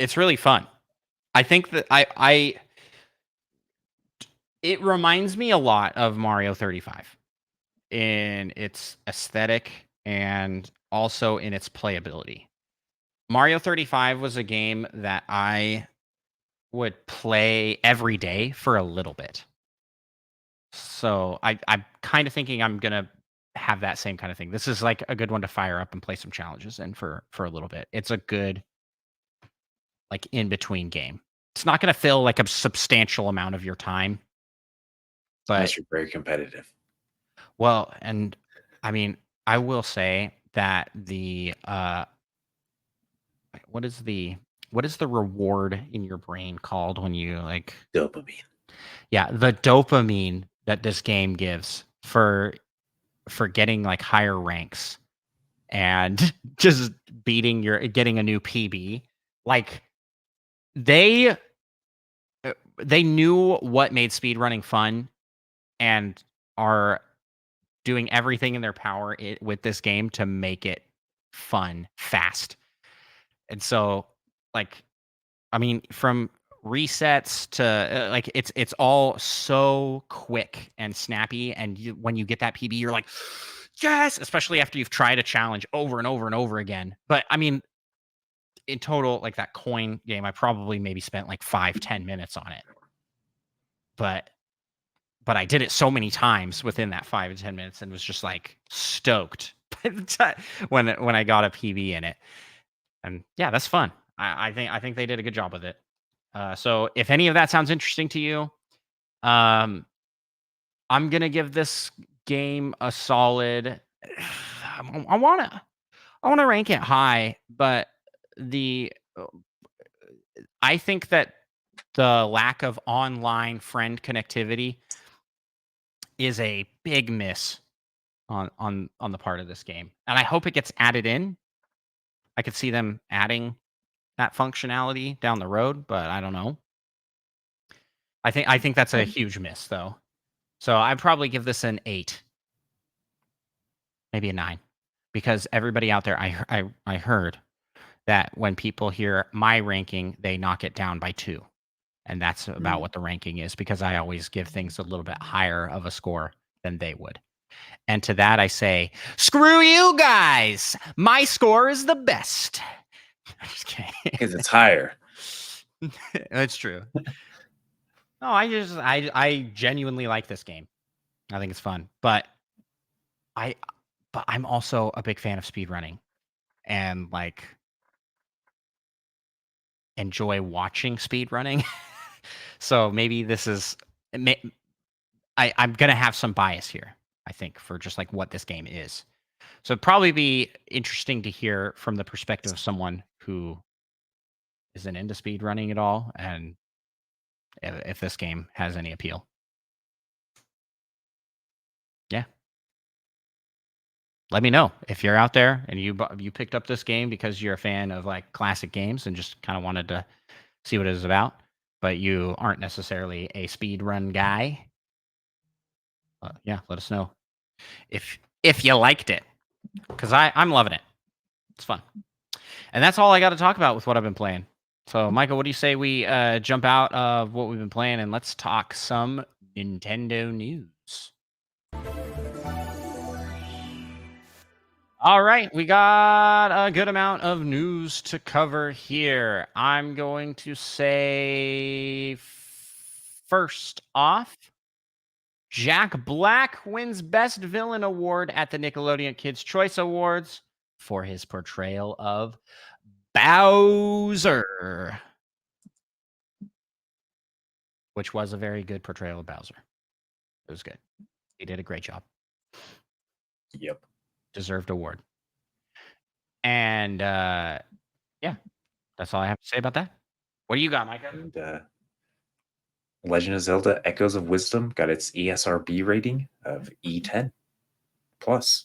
It's really fun. I think that it reminds me a lot of Mario 35 in its aesthetic and also in its playability. Mario 35 was a game that I would play every day for a little bit. So I'm kind of thinking I'm gonna have that same kind of thing. This is like a good one to fire up and play some challenges in for a little bit. It's a good like in between game. It's not gonna fill like a substantial amount of your time, but Unless you're very competitive. well, and I mean, I will say that what is the what is the reward in your brain called when you like Dopamine. yeah, the dopamine that this game gives for getting like higher ranks and just getting a new PB. Like they they knew what made speedrunning fun and are doing everything in their power with this game to make it fun fast. And so like I mean from resets to like it's all so quick and snappy and when you get that PB you're like yes, especially after you've tried a challenge over and over and over again. But I mean in total like that coin game I probably maybe spent like 5-10 minutes on it. But I did it so many times within that 5 to 10 minutes and was just like stoked by the time when I got a PB in it. And yeah, that's fun. I think they did a good job with it. So if any of that sounds interesting to you, um, I'm gonna give this game a solid. I wanna rank it high, but the I think that the lack of online friend connectivity is a big miss on the part of this game, and I hope it gets added in. I could see them adding that functionality down the road, but I don't know. I think that's a huge miss, though. So I'd probably give this an 8, maybe a 9, because everybody out there, I heard that when people hear my ranking, they knock it down by 2, and that's about what the ranking is because I always give things a little bit higher of a score than they would. And to that I say, "Screw you guys! My score is the best." I'm just kidding. Because it's higher. That's true. No, I genuinely like this game. I think it's fun, but I I'm also a big fan of speedrunning and like enjoy watching speedrunning. So maybe this is I'm gonna have some bias here, I think, for just like what this game is. So it'd probably be interesting to hear from the perspective of someone who isn't into speedrunning at all and if this game has any appeal. Yeah. Let me know if you're out there and you picked up this game because you're a fan of like classic games and just kind of wanted to see what it is about, but you aren't necessarily a speed run guy. Yeah, let us know if you liked it because I'm loving it. It's fun, and that's all I got to talk about with what I've been playing. So, Michael, what do you say we jump out of what we've been playing and let's talk some Nintendo news? All right, we got a good amount of news to cover here. I'm going to say first off, Jack Black wins Best Villain Award at the Nickelodeon Kids' Choice Awards for his portrayal of Bowser, which was a very good portrayal of Bowser. It was good. He did a great job. Yep. Deserved award. And yeah, that's all I have to say about that. What do you got, Micah? And Legend of Zelda Echoes of Wisdom got its ESRB rating of E10 plus.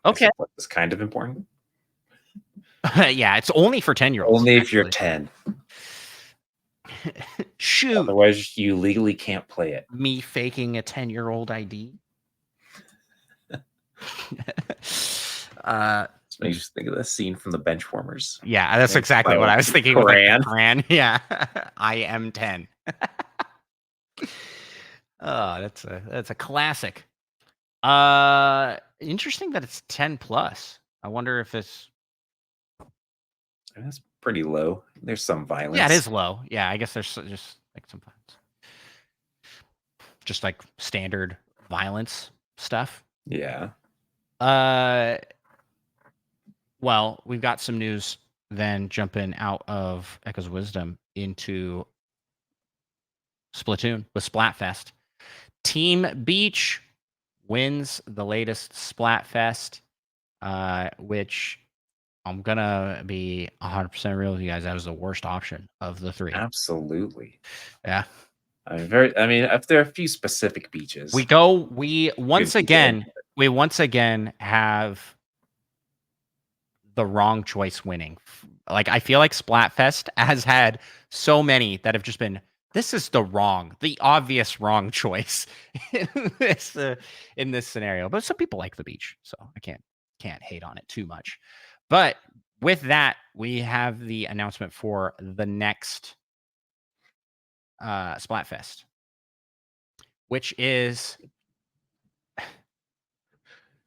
Okay. It's kind of important. Yeah, it's only for 10-year-olds. Only if you're 10. Shoot. Otherwise, you legally can't play it. Me faking a 10-year-old ID. This makes me think of the scene from the Benchwarmers. Yeah, that's Like, exactly my what I old was thinking with, like, the crayon. crayon. Yeah. I am 10. Oh, that's a classic. Interesting that it's 10 plus. I wonder if it's I mean, that's pretty low. There's some yeah, it violence. is low. Yeah, I guess there's just like sometimes just like standard violence stuff. Yeah, Uh, well, we've got some news then jumping out of Echo's Wisdom into Splatoon with Splatfest. Team Beach wins the latest Splatfest, which I'm gonna be 100% real with you guys. That was the worst option of the three. absolutely. Yeah, I mean, if there are a few specific beaches, we could be good. once again have the wrong choice winning. Like, I feel like Splatfest has had so many that have just been, this is the obvious wrong choice in in this scenario. But some people like the beach, so I can't hate on it too much. But with that, we have the announcement for the next Splatfest, which is,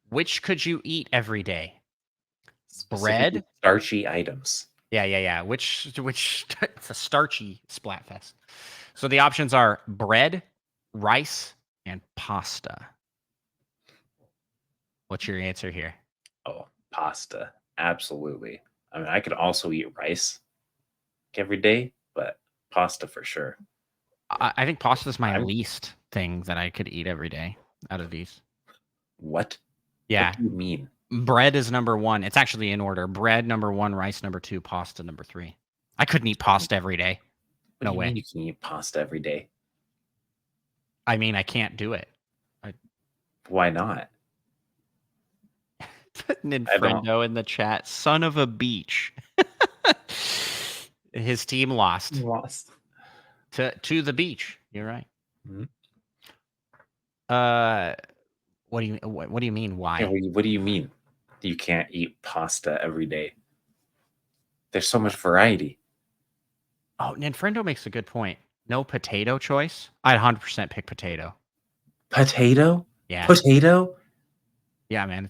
which could you eat every day? Specifically Bread? starchy items. Yeah. Which it's a starchy Splatfest. So the options are bread, rice, and pasta. What's your answer here? Oh, pasta. Absolutely. I mean, I could also eat rice every day, but pasta for sure. I think pasta is my I'm least thing that I could eat every day out of these. what? What Yeah. do you mean? Bread is number one. It's actually in order. Bread number one, rice number two, pasta number three. I couldn't eat pasta every day. What No do you way. mean you can eat pasta every day? I mean, I can't do it. I Why not? I don't. Ninfrendo in the chat. Son of a beach. His team lost Lost. to the beach. You're right. Mhm. Uh, what do you mean? Yeah, Why? what do you mean you can't eat pasta every day? There's so much variety. Oh, Ninfrendo makes a good point. No potato choice. I'd 100% pick potato. Potato? Yeah. Potato? Yeah, man.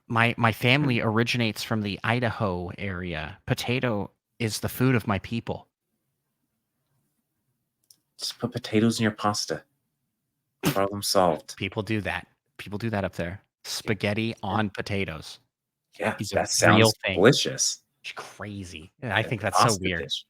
My family originates from the Idaho area. Potato is the food of my people. Just put potatoes in your pasta. Problem solved. People do that. People do that up there. Spaghetti Yeah, on potatoes yeah, is a that real sounds thing. delicious. It's crazy. Yeah, I A think that's so pasta weird. dish.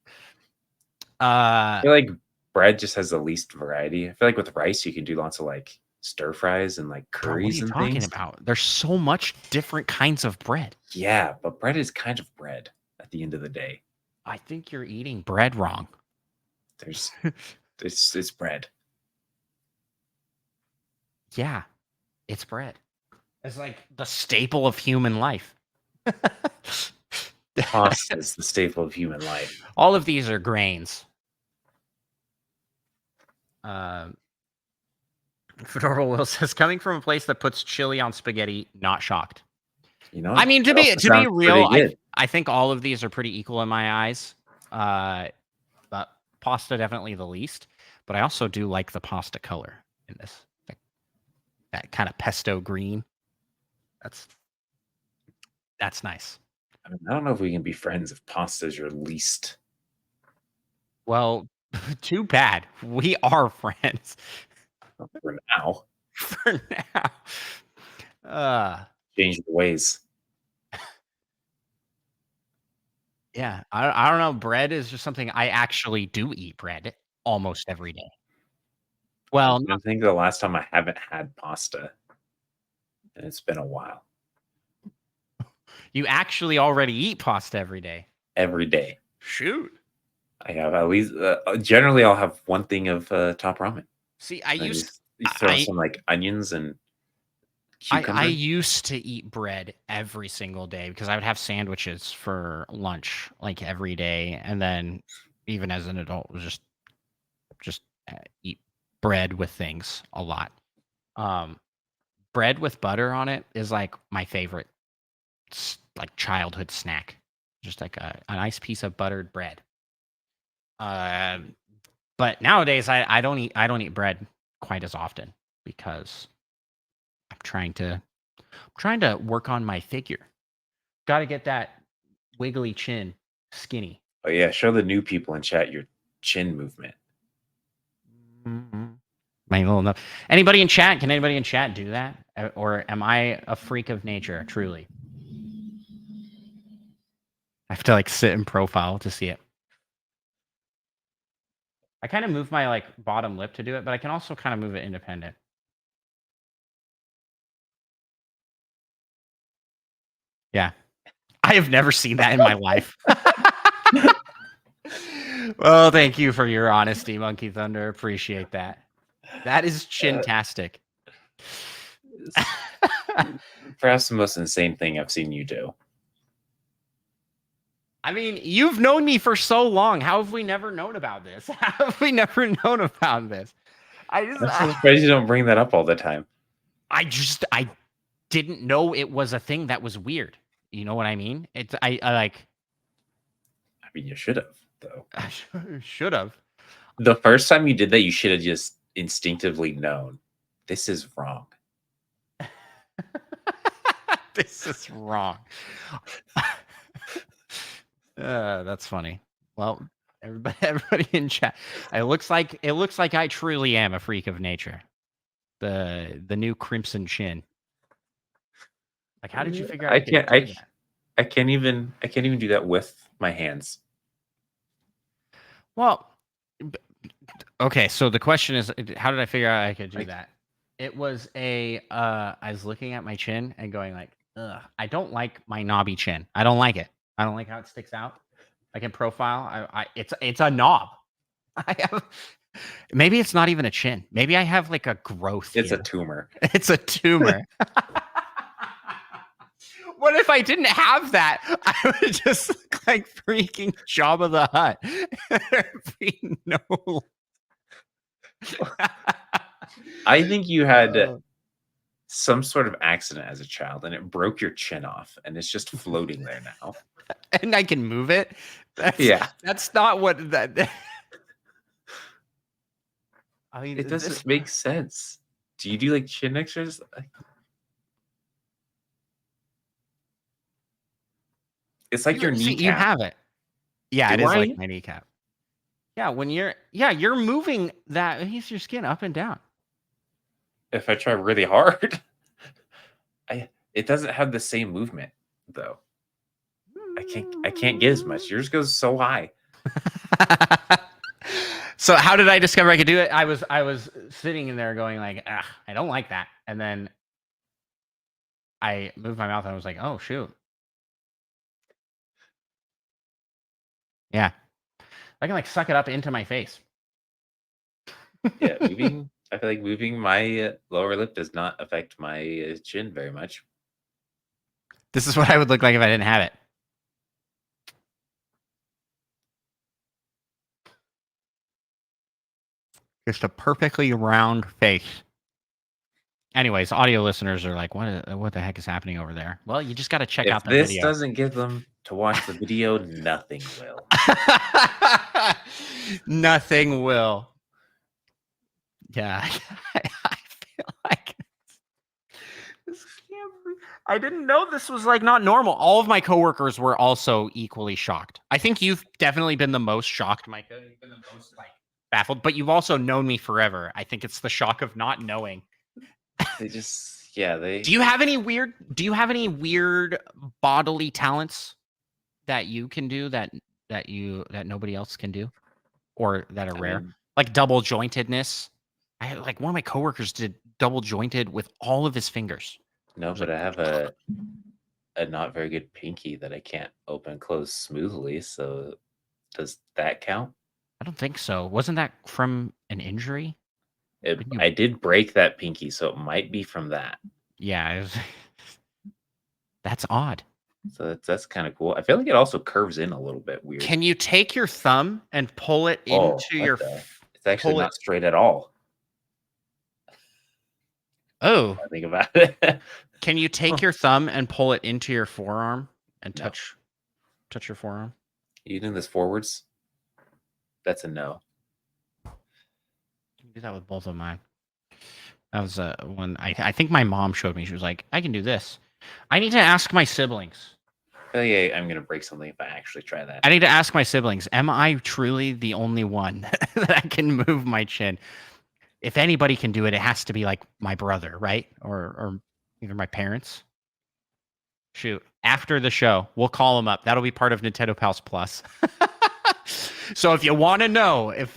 Uh, I feel like bread just has the least variety. I feel like with rice, you can do lots of like stir fries and like bro, what are curries you and talking things. about? There's so much different kinds of bread. Yeah, but bread is kind of bread at the end of the day. I think you're eating bread wrong. There's it's bread. Yeah, it's bread. It's like the staple of human life. Pasta is the staple of human life. All of these are grains. Um, Fedora Will says, coming from a place that puts chili on spaghetti, not shocked. You know, I mean, that also to be sounds real, pretty good. I think all of these are pretty equal in my eyes. But pasta definitely the least. But I also do like the pasta color in this, like that kind of pesto green. That's nice. I mean, I don't know if we can be friends if pasta is your least. Well, too bad. We are friends For now. for now. Uh, Change your ways. yeah, I don't know. Bread is just something I actually do eat bread almost every day. I'm Well, trying to think of the last time I haven't had pasta, and it's been a while. you actually already eat pasta every day. Every day. Shoot. I have at least generally I'll have one thing of top ramen. See, And you throw some like onions and I cucumber. used to eat bread every single day because I would have sandwiches for lunch like every day, and then even as an adult, was just eat bread with things a lot. Um, Bread with butter on it is like my favorite like childhood snack, just like a nice piece of buttered bread. But nowadays I don't eat bread quite as often because I'm trying to work on my figure. Got to get that wiggly chin skinny. Oh yeah, show the new people in chat your chin movement. My little no. Anybody in chat? Can anybody in chat do that? Or am I a freak of nature? Truly, I have to like sit in profile to see it. I kind of move my like bottom lip to do it, but I can also kind of move it independent. Yeah, I have never seen that in my life. Well, thank you for your honesty, Monkey Thunder. Appreciate that. That is chintastic. Perhaps the most insane thing I've seen you do. I mean, you've known me for so long. How have we never known about this? How have we never known about this? I'm so surprised you don't bring that up all the time. I didn't know it was a thing that was weird. You know what I mean? It's I like. I mean, you should have though. I should have. The first time you did that, you should have just instinctively known this is wrong. This is wrong. That's funny. Well, everybody in chat. It looks like I truly am a freak of nature. The new crimson chin. Like, how did you figure out? I can't even do that with my hands. Well, okay. So the question is, how did I figure out I could do that? It was I was looking at my chin and going like, ugh, I don't like my knobby chin. I don't like it. I don't like how it sticks out. Like in profile, it's a knob. I have. Maybe it's not even a chin. Maybe I have like a growth. It's here. a tumor. It's a tumor. What if I didn't have that? I would just look like freaking Jabba the Hutt. No. I think you had some sort of accident as a child and it broke your chin off and it's just floating there now. And I can move it? That's not what that... I mean, it doesn't make sense. Do you do like chin extras? It's like your kneecap. You have it. Yeah, it is like my kneecap. Yeah, when you're moving that piece of your skin up and down. If I try really hard, it doesn't have the same movement though. I can't get as much. Yours goes so high. So how did I discover I could do it? I was sitting in there going like, I don't like that. And then I moved my mouth and I was like, oh shoot. Yeah. I can like suck it up into my face. Yeah, I feel like moving my lower lip does not affect my chin very much. This is what I would look like if I didn't have it. Just a perfectly round face. Anyways, audio listeners are like, what the heck is happening over there? Well, you just got to check out the video. If this doesn't get them to watch the video, nothing will. Nothing will. Yeah, I feel like I didn't know this was like not normal. All of my coworkers were also equally shocked. I think you've definitely been the most shocked, Micah. You've been the most like baffled, but you've also known me forever. I think it's the shock of not knowing. They just they. Do you have any weird bodily talents that you can do that nobody else can do, or that are rare? Like double jointedness. I like one of my coworkers did double jointed with all of his fingers. No, but I have a not very good pinky that I can't open and close smoothly. So does that count? I don't think so. Wasn't that from an injury? I did break that pinky, so it might be from that. Yeah, that's odd. So that's kind of cool. I feel like it also curves in a little bit weird. Can you take your thumb and pull it into your? It's actually not straight at all. Oh, I think about it. can you take your thumb and pull it into your forearm and No. touch your forearm? You doing this forwards? That's a no. You can do that with both of mine. That was one I think my mom showed me. She was like, I can do this. I need to ask my siblings. Oh yeah, I'm gonna break something if I actually try that. I need to ask my siblings, am I truly the only one that can move my chin? If anybody can do it, it has to be like my brother, right? Or either my parents. Shoot. After the show, we'll call them up. That'll be part of Nintendo Pals Plus. So if you want to know if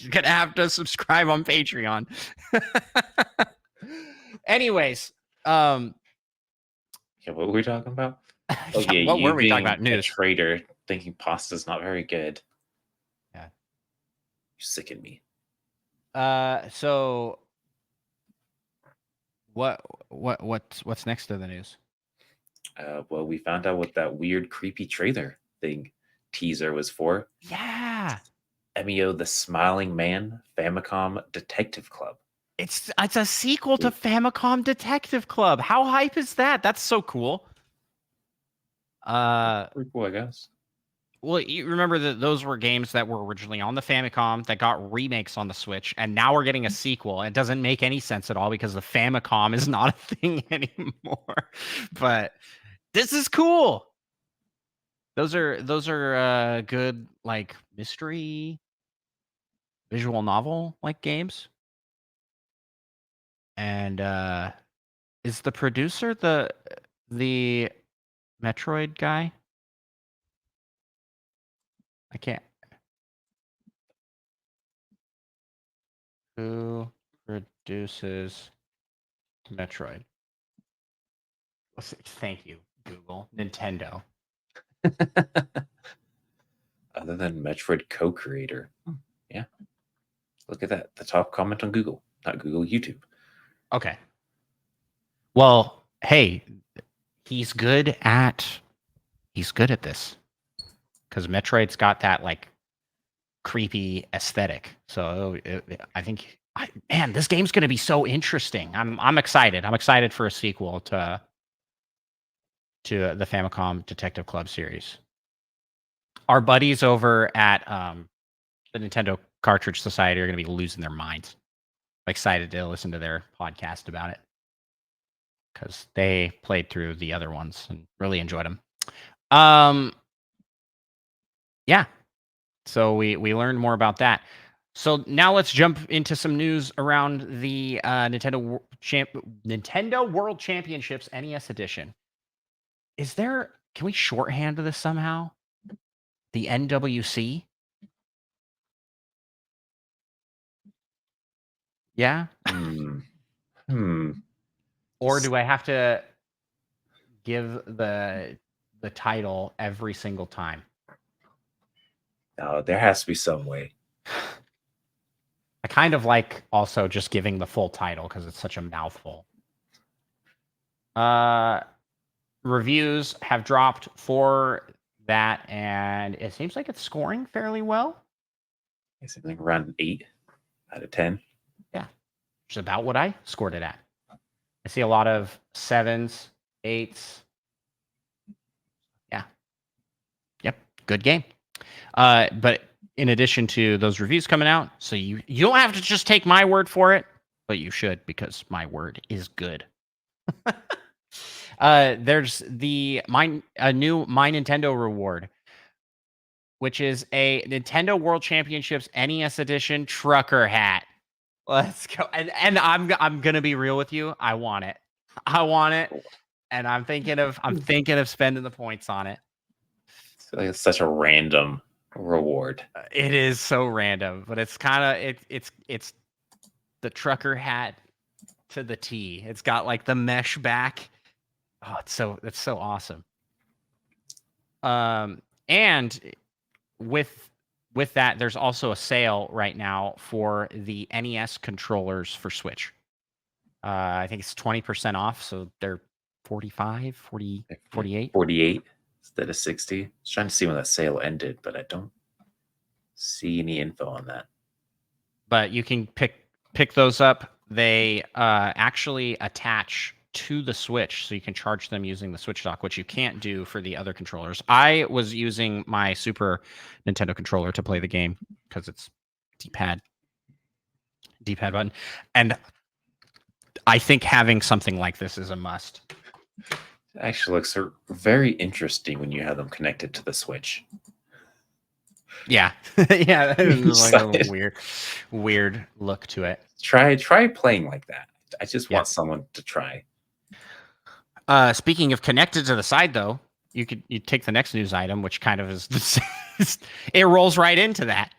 you're gonna have to subscribe on Patreon. Anyways, Yeah, what were we talking about? Oh yeah, what you were we talking being about? a News. traitor, thinking pasta's not very good. Yeah. You sicken me. So what's next to the news? Well, we found out what that weird, creepy trailer thing teaser was for. Yeah. MEO the Smiling Man Famicom Detective Club. It's a sequel to Famicom Detective Club. How hype is that? That's so cool. Pretty cool, I guess. Well, you remember that those were games that were originally on the Famicom that got remakes on the Switch, and now we're getting a sequel. It doesn't make any sense at all because the Famicom is not a thing anymore. But this is cool. Those are good like mystery visual novel like games. And is the producer the Metroid guy? I can't. Who produces Metroid? Thank you, Google. Nintendo. Other than Metroid co-creator. Yeah. Look at that. The top comment on Google, not Google, YouTube. Okay. Well, hey, he's good at this because Metroid's got that like creepy aesthetic. So I think, man, this game's gonna be so interesting. I'm excited. I'm excited for a sequel to the Famicom Detective Club series. Our buddies over at the Nintendo Cartridge Society are gonna be losing their minds. I'm excited to listen to their podcast about it because they played through the other ones and really enjoyed them. Yeah. So we learned more about that. So now let's jump into some news around the Nintendo World Championships NES edition. Can we shorthand this somehow? The NWC? Yeah? Hmm. Or do I have to give the title every single time? No, there has to be some way. I kind of like also just giving the full title because it's such a mouthful. Reviews have dropped for that, and it seems like it's scoring fairly well. It's something around 8 out of 10. Yeah, which is about what I scored it at. I see a lot of 7s, 8s. Yeah. Yep. Good game. But in addition to those reviews coming out, so you don't have to just take my word for it, but you should because my word is good. There's a new My Nintendo reward, which is a Nintendo World Championships NES Edition trucker hat. Let's go. And I'm gonna be real with you. I want it. I want it, and I'm thinking of spending the points on it. It's such a random reward. It is so random, but it's kind of it's the trucker hat to the T. It's got like the mesh back. Oh, it's so awesome. And with that, there's also a sale right now for the NES controllers for Switch. I think it's 20% off, so they're 45, 40, 48. 48 instead of 60. I was trying to see when that sale ended, but I don't see any info on that. But you can pick those up they actually attach to the Switch, so you can charge them using the Switch dock, which you can't do for the other controllers. I was using my Super Nintendo controller to play the game because it's D-pad button, and I think having something like this is a must. It actually looks very interesting when you have them connected to the Switch. Yeah, yeah, there's like a Excited. weird look to it. Try playing like that. I just Yeah. want someone to try. Speaking of connected to the side, though, you take the next news item, which kind of is it rolls right into that.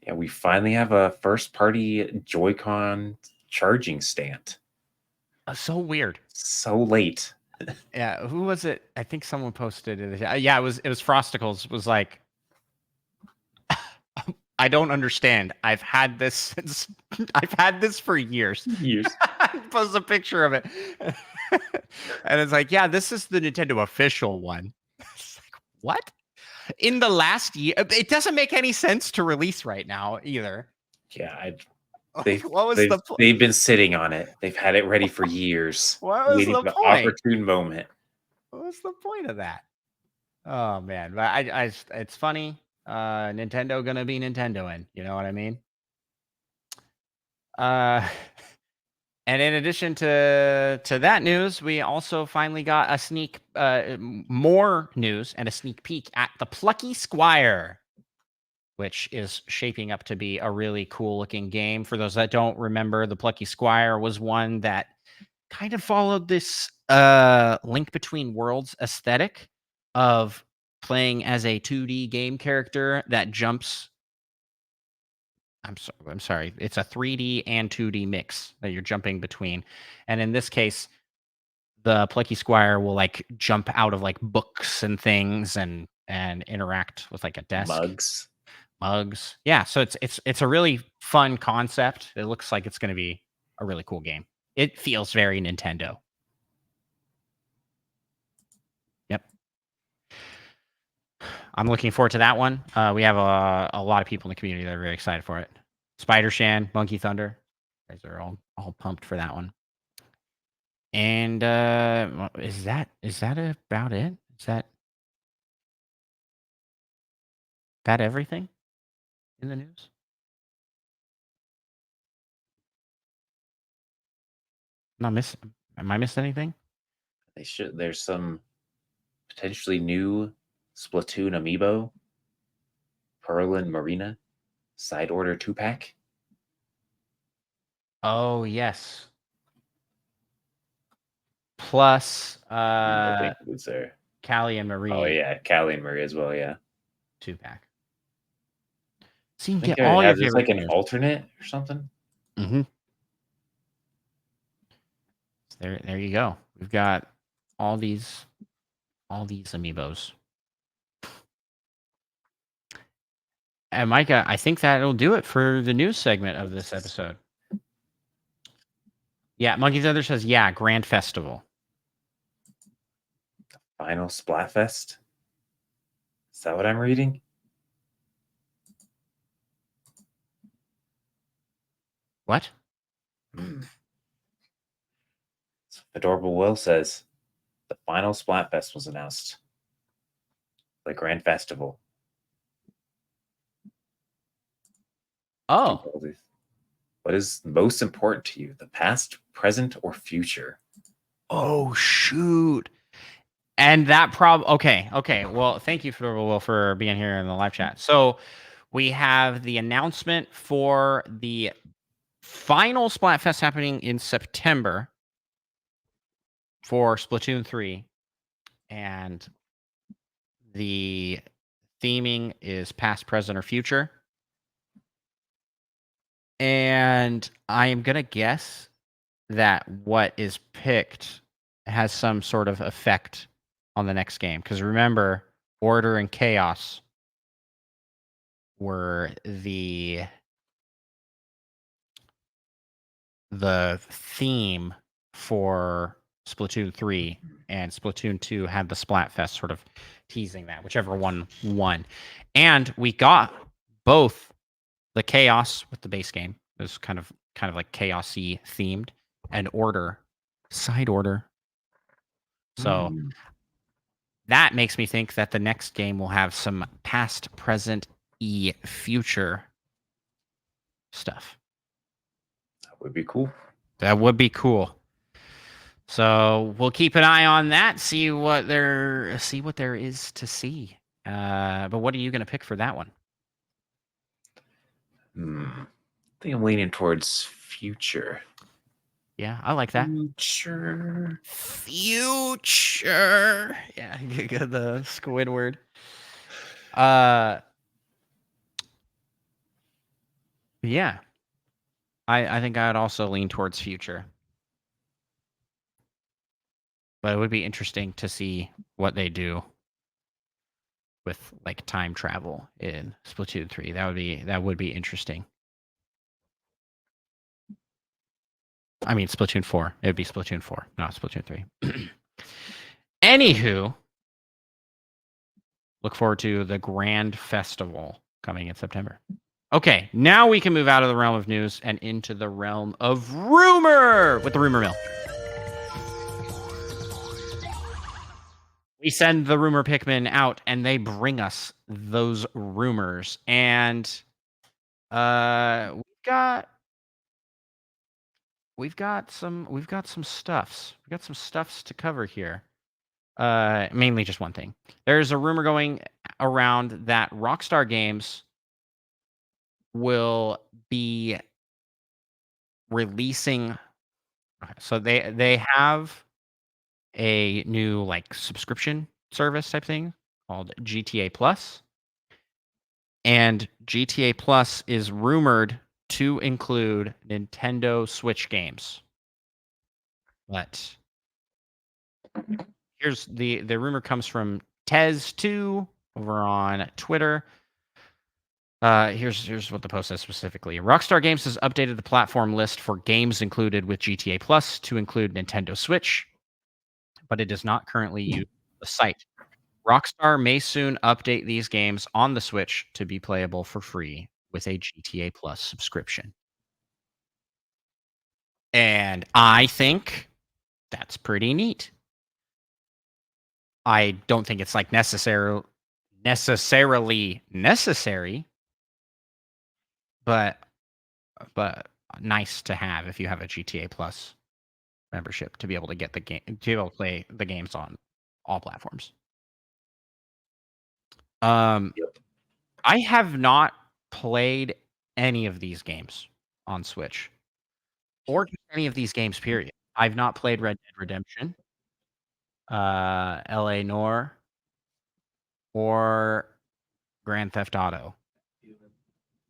Yeah, we finally have a first-party Joy-Con charging stand. So weird. So late. Yeah, who was it? I think someone posted it. Yeah, it was Frosticles. Was like, I don't understand. I've had this since I've had this for years. Post a picture of it, and it's like, yeah, this is the Nintendo official one. It's like, what? In the last year, it doesn't make any sense to release right now either. Yeah, They've been sitting on it. They've had it ready for years. What was waiting the for the point? opportune moment. What was the point of that? Oh man, but it's funny. Nintendo gonna be Nintendoing. You know what I mean? And in addition to that news, we also finally got a more news and a sneak peek at the Plucky Squire, which is shaping up to be a really cool looking game. For those that don't remember, the Plucky Squire was one that kind of followed this Link Between Worlds aesthetic of playing as a 2D game character that jumps. I'm sorry. It's a 3D and 2D mix that you're jumping between. And in this case, the Plucky Squire will like jump out of like books and things and interact with like a desk. Mugs. Yeah, so it's a really fun concept. It looks like it's going to be a really cool game. It feels very Nintendo. Yep. I'm looking forward to that one. We have a lot of people in the community that are very excited for it. Spider Shan, Monkey Thunder. You guys are all pumped for that one. And is that about it? Is that everything in the news? Am I missing anything? There's some potentially new Splatoon amiibo, Pearl and Marina, side order 2-pack. Oh yes. Plus Callie and Marie. Oh yeah, Callie and Marie as well, yeah. 2-pack. So you can get all your favorite like an alternate or something. Mm-hmm. There you go. We've got all these amiibos. And Micah, I think that'll do it for the news segment of this episode. Yeah, Monkey Thunder says, yeah, Grand Festival. Final Splatfest? Is that what I'm reading? What? Adorable Will says, the final Splatfest was announced. The Grand Festival. Oh. What is most important to you, the past, present, or future? Oh, shoot. And that okay. Well, thank you, Will, for being here in the live chat. So we have the announcement for the final Splatfest happening in September for Splatoon 3. And the theming is past, present, or future. And I am going to guess that what is picked has some sort of effect on the next game. Because remember, Order and Chaos were the theme for Splatoon 3, and Splatoon 2 had the Splatfest sort of teasing that, whichever one won. And we got both the Chaos with the base game. It was kind of kind of like chaos-y themed, and Order, Side Order. So that makes me think that the next game will have some past, present, future stuff. That would be cool. That would be cool. So we'll keep an eye on that. See what there is to see. But what are you going to pick for that one? I think I'm leaning towards future. Yeah, I like that. Future. Yeah, the Squidward. Yeah. I think I'd also lean towards future. But it would be interesting to see what they do with like time travel in Splatoon 3. That would be interesting. I mean Splatoon 4. It would be Splatoon 4, not Splatoon 3. Anywho, look forward to the Grand Festival coming in September. Okay, now we can move out of the realm of news and into the realm of rumor with the rumor mill. We send the rumor Pikmin out and they bring us those rumors. And we've got some stuffs. We've got some stuffs to cover here. Mainly just one thing. There's a rumor going around that Rockstar Games will be releasing. So they have a new like subscription service type thing called GTA Plus. And GTA Plus is rumored to include Nintendo Switch games. But here's the rumor comes from Tez2 over on Twitter. Here's what the post says specifically. Rockstar Games has updated the platform list for games included with GTA Plus to include Nintendo Switch, but it does not currently use the site. Rockstar may soon update these games on the Switch to be playable for free with a GTA Plus subscription. And I think that's pretty neat. I don't think it's like necessarily necessary, but nice to have if you have a GTA Plus membership to be able to get the game to be able to play the games on all platforms. Yep. I have not played any of these games on Switch or just any of these games, period. I've not played Red Dead Redemption, LA Noire, or Grand Theft Auto.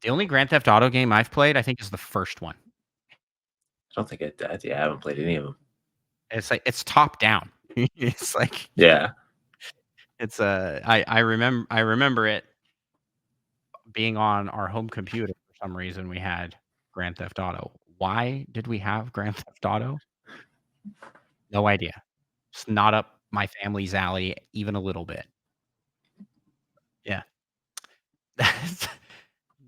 The only Grand Theft Auto game I've played, I think, is the first one. I don't think I haven't played any of them. It's like it's top down. It's like Yeah. it's I remember it being on our home computer for some reason. We had Grand Theft Auto. Why did we have Grand Theft Auto? No idea. It's not up my family's alley even a little bit. Yeah.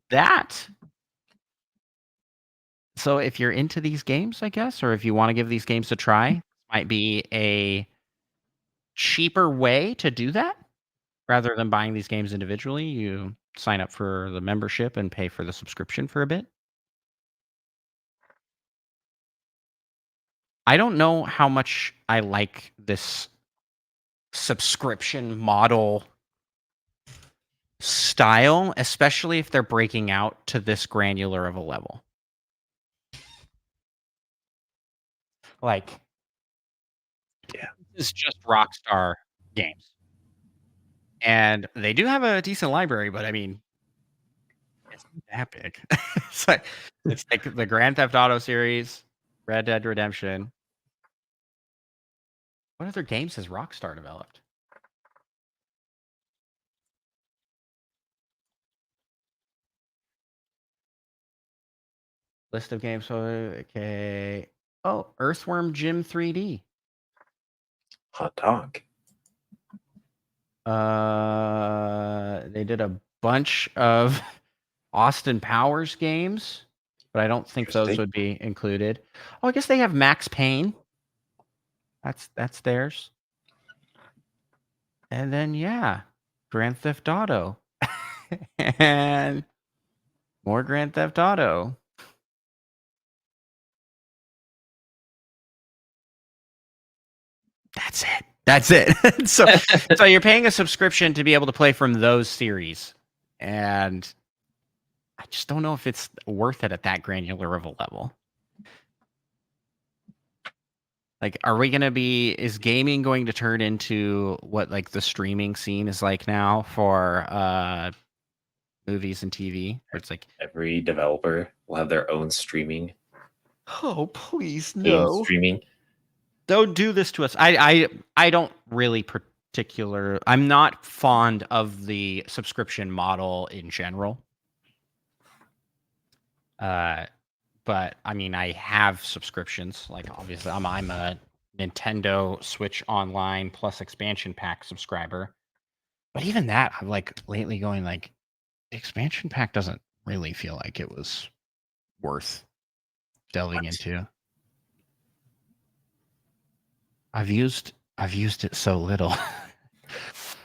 That. So if you're into these games, I guess, or if you want to give these games a try, might be a cheaper way to do that. Rather than buying these games individually, you sign up for the membership and pay for the subscription for a bit. I don't know how much I like this subscription model style, especially if they're breaking out to this granular of a level. Like, Yeah. this is just Rockstar Games. And they do have a decent library, but I mean, it's not that big. it's like the Grand Theft Auto series, Red Dead Redemption. What other games has Rockstar developed? List of games. Okay. Oh, Earthworm Jim 3D. Hot dog. They did a bunch of Austin Powers games. but I don't think those Interesting. would be included. Oh, I guess they have Max Payne. That's theirs. And then yeah, Grand Theft Auto. And more Grand Theft Auto. That's it. That's it. So you're paying a subscription to be able to play from those series. And I just don't know if it's worth it at that granular of a level. Like, is gaming going to turn into what like the streaming scene is like now for movies and TV? Where it's like, Every developer will have their own streaming, oh please game no. streaming. Don't do this to us. I don't really I'm not fond of the subscription model in general. But I mean, I have subscriptions. Like obviously, I'm a Nintendo Switch Online Plus expansion pack subscriber. But even that, I'm like lately going like, expansion pack doesn't really feel like it was worth delving into. I've used it so little.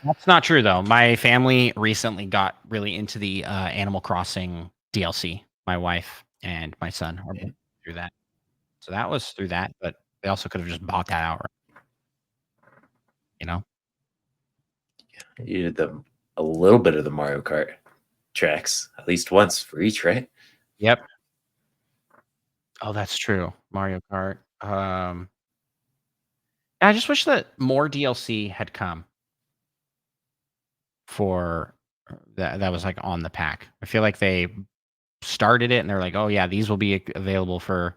That's not true though. My family recently got really into the Animal Crossing DLC. My wife and my son are both through that. So that was through that, but they also could have just bought that outright. You know? You did a little bit of the Mario Kart tracks, at least once for each, right? Yep. Oh, that's true. Mario Kart. I just wish that more DLC had come for that was like on the pack. I feel like they started it and they're like, "Oh yeah, these will be available for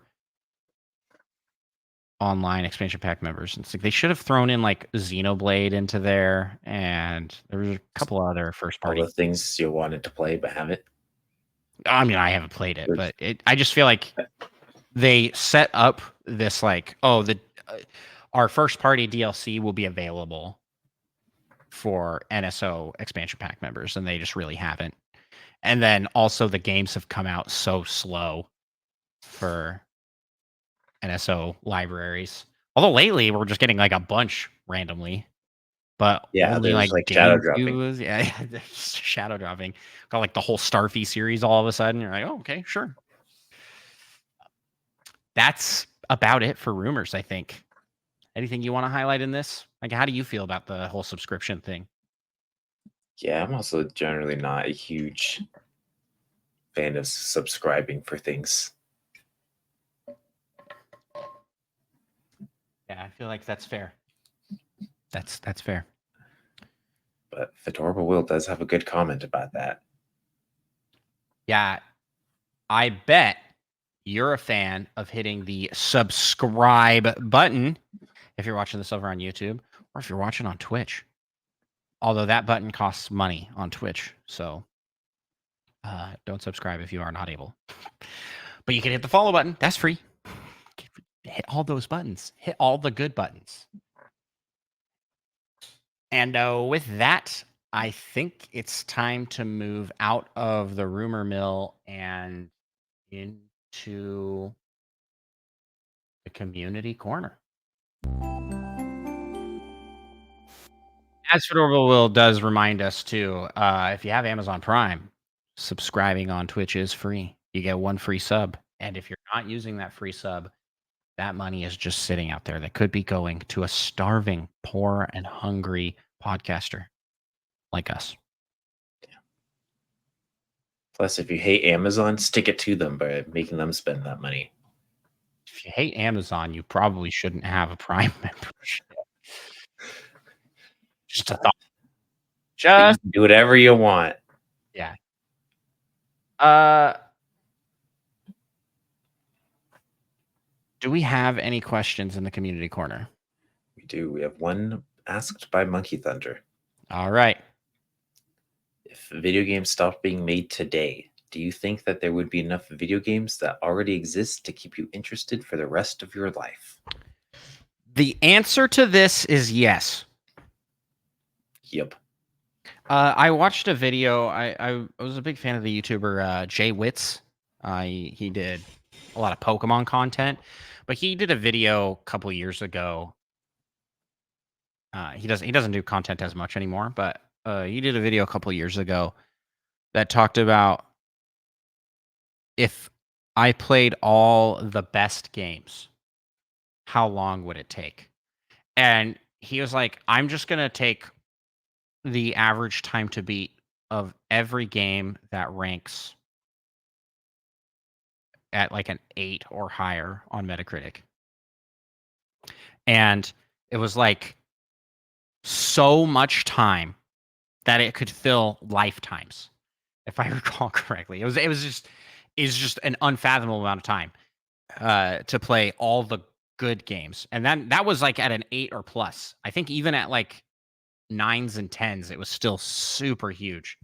online expansion pack members." And it's like they should have thrown in like Xenoblade into there, and there was a couple other first All party. the things you wanted to play but haven't. I mean, I haven't played it, but I just feel like they set up this like, oh, our first party DLC will be available for NSO expansion pack members, and they just really haven't. And then also the games have come out so slow for NSO libraries. Although lately we're just getting like a bunch randomly, but Yeah, only there's like like shadow dropping. GameCube. Yeah, there's shadow dropping. Got like the whole Starfy series all of a sudden. You're like, oh, okay, sure. That's about it for rumors, I think. Anything you want to highlight in this? Like, how do you feel about the whole subscription thing? Yeah, I'm also generally not a huge fan of subscribing for things. Yeah, I feel like that's fair. That's fair. But Fedorable Will does have a good comment about that. Yeah, I bet you're a fan of hitting the subscribe button if you're watching this over on YouTube or if you're watching on Twitch. Although that button costs money on Twitch, so don't subscribe if you are not able. But you can hit the follow button. That's free. Hit all those buttons. Hit all the good buttons. And with that, I think it's time to move out of the rumor mill and into the community corner. As Fedorable Will does remind us too, if you have Amazon Prime, subscribing on Twitch is free. You get one free sub. And if you're not using that free sub, that money is just sitting out there that could be going to a starving, poor, and hungry podcaster like us. Plus, if you hate Amazon, stick it to them by making them spend that money. If you hate Amazon, you probably shouldn't have a Prime membership. Just a thought. You can do whatever you want. Yeah. Do we have any questions in the community corner? We do. We have one asked by Monkey Thunder. All right. If video games stopped being made today, do you think that there would be enough video games that already exist to keep you interested for the rest of your life? The answer to this is yes. Yep. I watched a video. I was a big fan of the YouTuber Jay Witz. He did a lot of Pokemon content, but he did a video a couple years ago. He doesn't do content as much anymore, but he did a video a couple years ago that talked about if I played all the best games, how long would it take? And he was like, I'm just gonna take the average time to beat of every game that ranks at like an 8 or higher on Metacritic. And it was like so much time that it could fill lifetimes, if I recall correctly. It was just an unfathomable amount of time to play all the good games. And then that was like at an 8 or plus. I think even at like 9s and 10s, it was still super huge.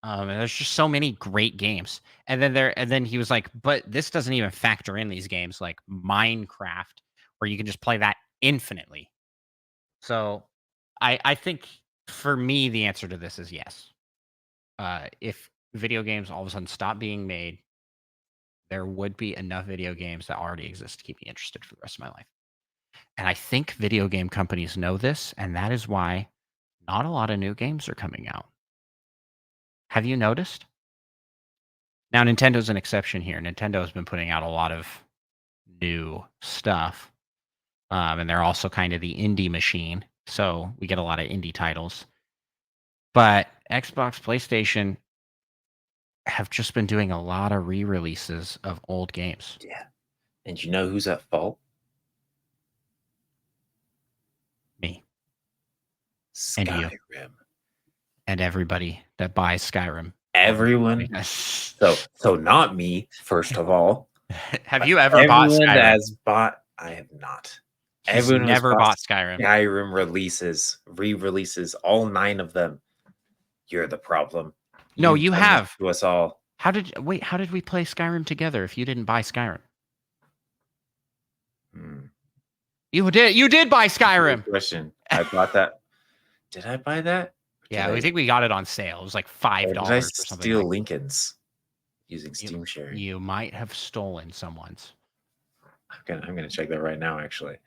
And there's just so many great games. And then he was like, but this doesn't even factor in these games like Minecraft, where you can just play that infinitely. So I think for me, the answer to this is yes. If video games all of a sudden stop being made, there would be enough video games that already exist to keep me interested for the rest of my life. And I think video game companies know this, and that is why not a lot of new games are coming out. Have you noticed? Now, Nintendo's an exception here. Nintendo has been putting out a lot of new stuff, and they're also kind of the indie machine. So we get a lot of indie titles. But Xbox, PlayStation have just been doing a lot of re-releases of old games. Yeah. And you know who's at fault? Me and you Skyrim. and everybody that buys Skyrim. Everyone. Yes. So not me, first of all. Have but you ever bought everyone Skyrim? that has bought, I have not. He's Everyone who's never bought Skyrim. Skyrim releases, re-releases, all 9 of them. You're the problem. No, you done this have. to us all. How did we play Skyrim together if you didn't buy Skyrim? You did buy Good Skyrim. question. I bought that. Did I buy that? Yeah, I think we got it on sale. It was like $5 Or did I or something. steal Like Lincoln's using Steam sharing? you might have stolen someone's. I'm gonna check that right now, actually.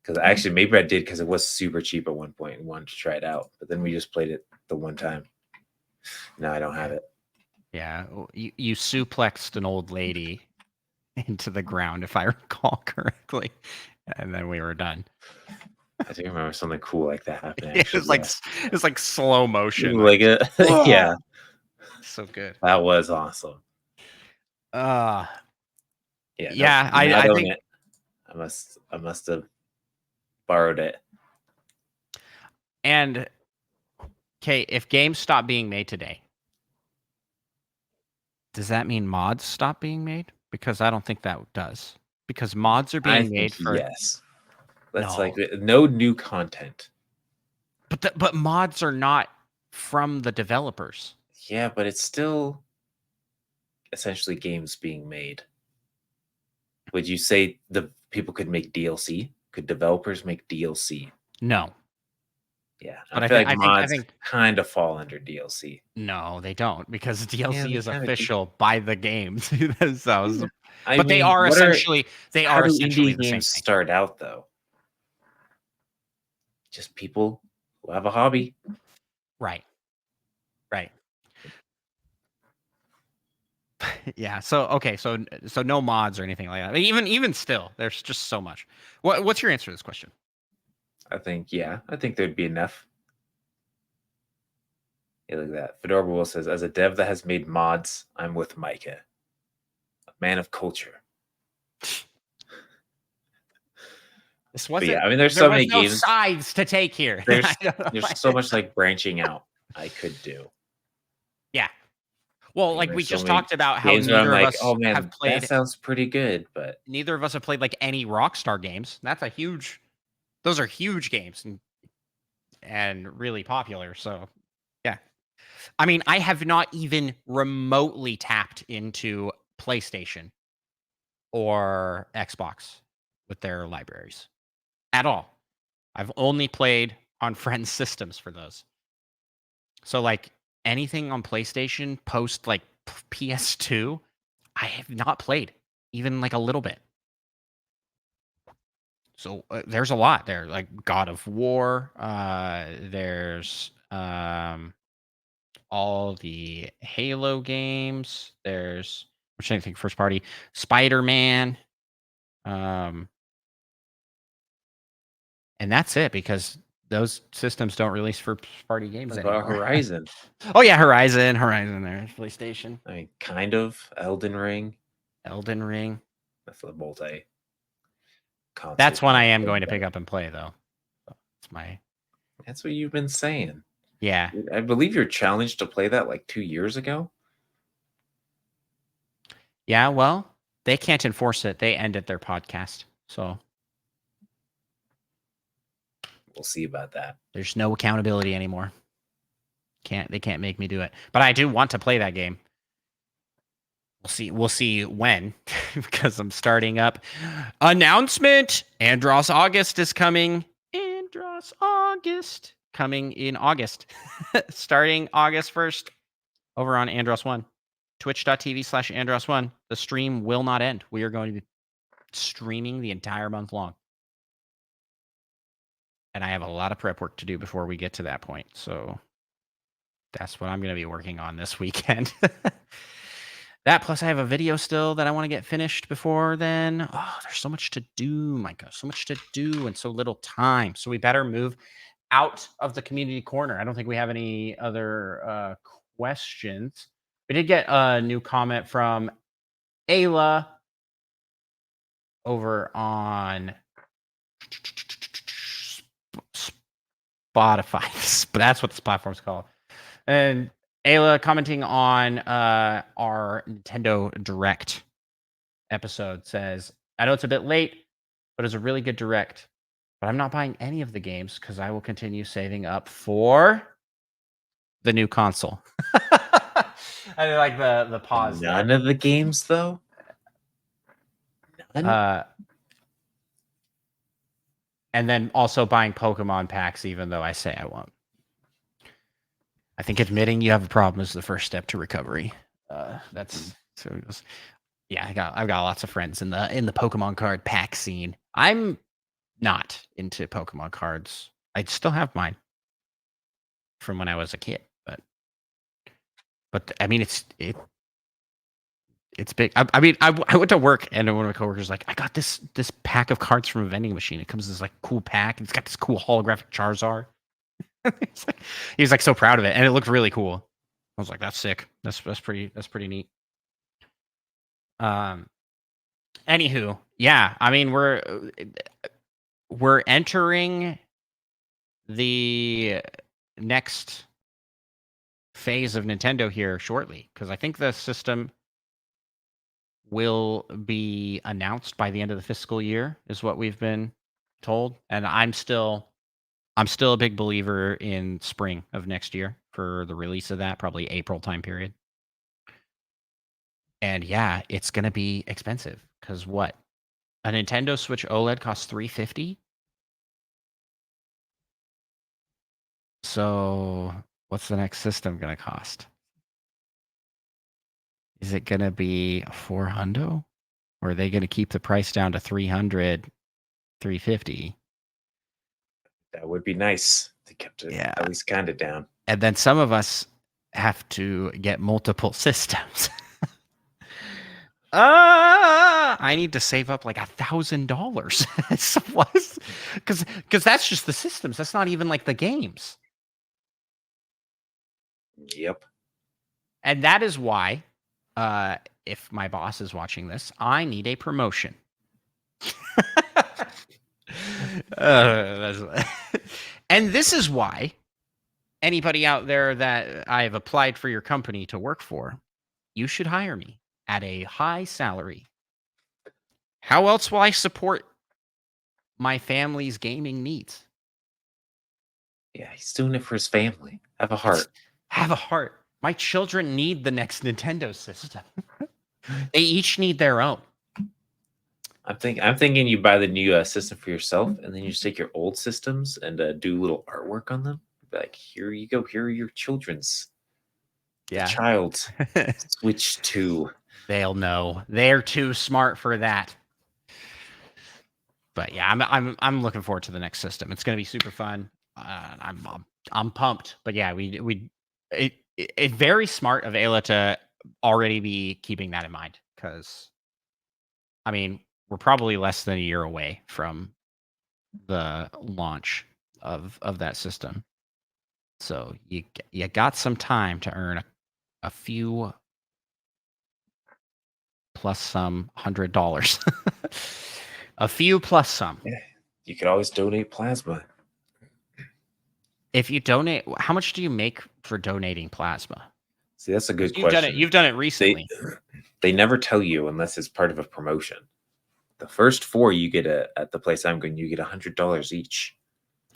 Because actually, maybe I did because it was super cheap at one point and wanted to try it out. But then we just played it the one time. No, I don't have it. Yeah, you suplexed an old lady into the ground, if I recall correctly, and then we were done. I do remember something cool like that happening. It was like slow motion. Like yeah, so good. that was awesome. Yeah, no, I think it. I must have borrowed it. And okay, if games stop being made today, does that mean mods stop being made? Because I don't think that does. Because mods are being made for yes. That's No. like no new content. But mods are not from the developers. Yeah, but it's still essentially games being made. Would you say the people could make DLC? Could developers make DLC? No. Yeah, But I feel like mods I think kind of fall under DLC. no, they don't, because DLC they is kinda do. official by the games. So, I but they mean, are what essentially how do essentially indie the same games thing. start out though? Just people who have a hobby. Right. Yeah. So okay. So no mods or anything like that. Even still, there's just so much. What's your answer to this question? I think there'd be enough. Yeah, look at that. Fedora Will says, as a dev that has made mods, I'm with Micah. A man of culture. This wasn't. Yeah, I mean, there's there so was many no games. sides to take here. There's I don't know why. so much like branching out I could do. Yeah. Well, like we There's so just many talked about how games where I'm neither of like, us oh man, have played. that sounds pretty good, but Neither of us have played like any Rockstar games. Those are huge games and really popular. So, yeah. I mean, I have not even remotely tapped into PlayStation or Xbox with their libraries at all. I've only played on friends' systems for those. So, like anything on PlayStation post like PS2, I have not played even like a little bit. So there's a lot there, like God of War. There's all the Halo games. There's, I'm trying to think, first party Spider-Man. Um, and that's it because those systems don't release first party games What about anymore. Horizon? Oh yeah, Horizon there, PlayStation, I mean, kind of Elden Ring. Elden Ring. That's the multi console. That's one I am going to pick up and play though. It's my That's what you've been saying. yeah. I believe you're challenged to play that like 2 years ago. Yeah, well, they can't enforce it. They ended their podcast. So We'll see about that. there's no accountability anymore. They can't make me do it. But I do want to play that game. We'll see when because I'm starting up. Announcement: Andros August is coming. Andros August coming in August. Starting August 1st over on Andros 1. Twitch.tv/Andros 1. The stream will not end. We are going to be streaming the entire month long. And I have a lot of prep work to do before we get to that point. So that's what I'm going to be working on this weekend. That plus I have a video still that I want to get finished before then. Oh, there's so much to do, Micah. So much to do and so little time. So we better move out of the community corner. I don't think we have any other questions. We did get a new comment from Ayla over on Spotify. That's what this platform's called. And Ayla commenting on our Nintendo Direct episode says, I know it's a bit late, but it's a really good Direct. But I'm not buying any of the games because I will continue saving up for the new console. I like the pause. None of the games, though? None? And then also buying Pokemon packs, even though I say I won't. I think admitting you have a problem is the first step to recovery. That's so. Yeah, I've got lots of friends in the Pokemon card pack scene. I'm not into Pokemon cards. I still have mine from when I was a kid, but I mean it's big. I mean I went to work and one of my coworkers was like, I got this pack of cards from a vending machine. It comes in this like cool pack. It's got this cool holographic Charizard. He was like so proud of it, and it looked really cool. I was like, that's sick. That's pretty neat. Anywho, yeah, I mean we're entering the next phase of Nintendo here shortly because I think the system will be announced by the end of the fiscal year is what we've been told, and I'm still a big believer in spring of next year for the release of that, probably April time period. And yeah, it's going to be expensive because what? A Nintendo Switch OLED costs $350. So what's the next system going to cost? Is it going to be $400? Or are they going to keep the price down to $300, $350? That would be nice. They kept it at least kind of down. And then some of us have to get multiple systems. I need to save up like $1,000 because that's just the systems. That's not even like the games. Yep. And that is why, if my boss is watching this, I need a promotion. And this is why anybody out there that I've applied for your company to work for, you should hire me at a high salary. How else will I support my family's gaming needs? Yeah, he's doing it for his family. Have a heart. Have a heart. My children need the next Nintendo system. They each need their own. I'm thinking you buy the new system for yourself, and then you just take your old systems and do little artwork on them. Be like, here you go. Here are your children's. Yeah. The child Switch 2. They'll know. They're too smart for that. But yeah, I'm looking forward to the next system. It's going to be super fun. I'm pumped. But yeah, it's very smart of Ayla to already be keeping that in mind, because I mean, we're probably less than a year away from the launch of that system. So you got some time to earn a few plus some $100. A few plus some. Yeah, you could always donate plasma. If you donate, how much do you make for donating plasma? See, that's a good You've done it. question. You've done it recently. They never tell you unless it's part of a promotion. The first 4 you get at the place I'm going, you get $100 each.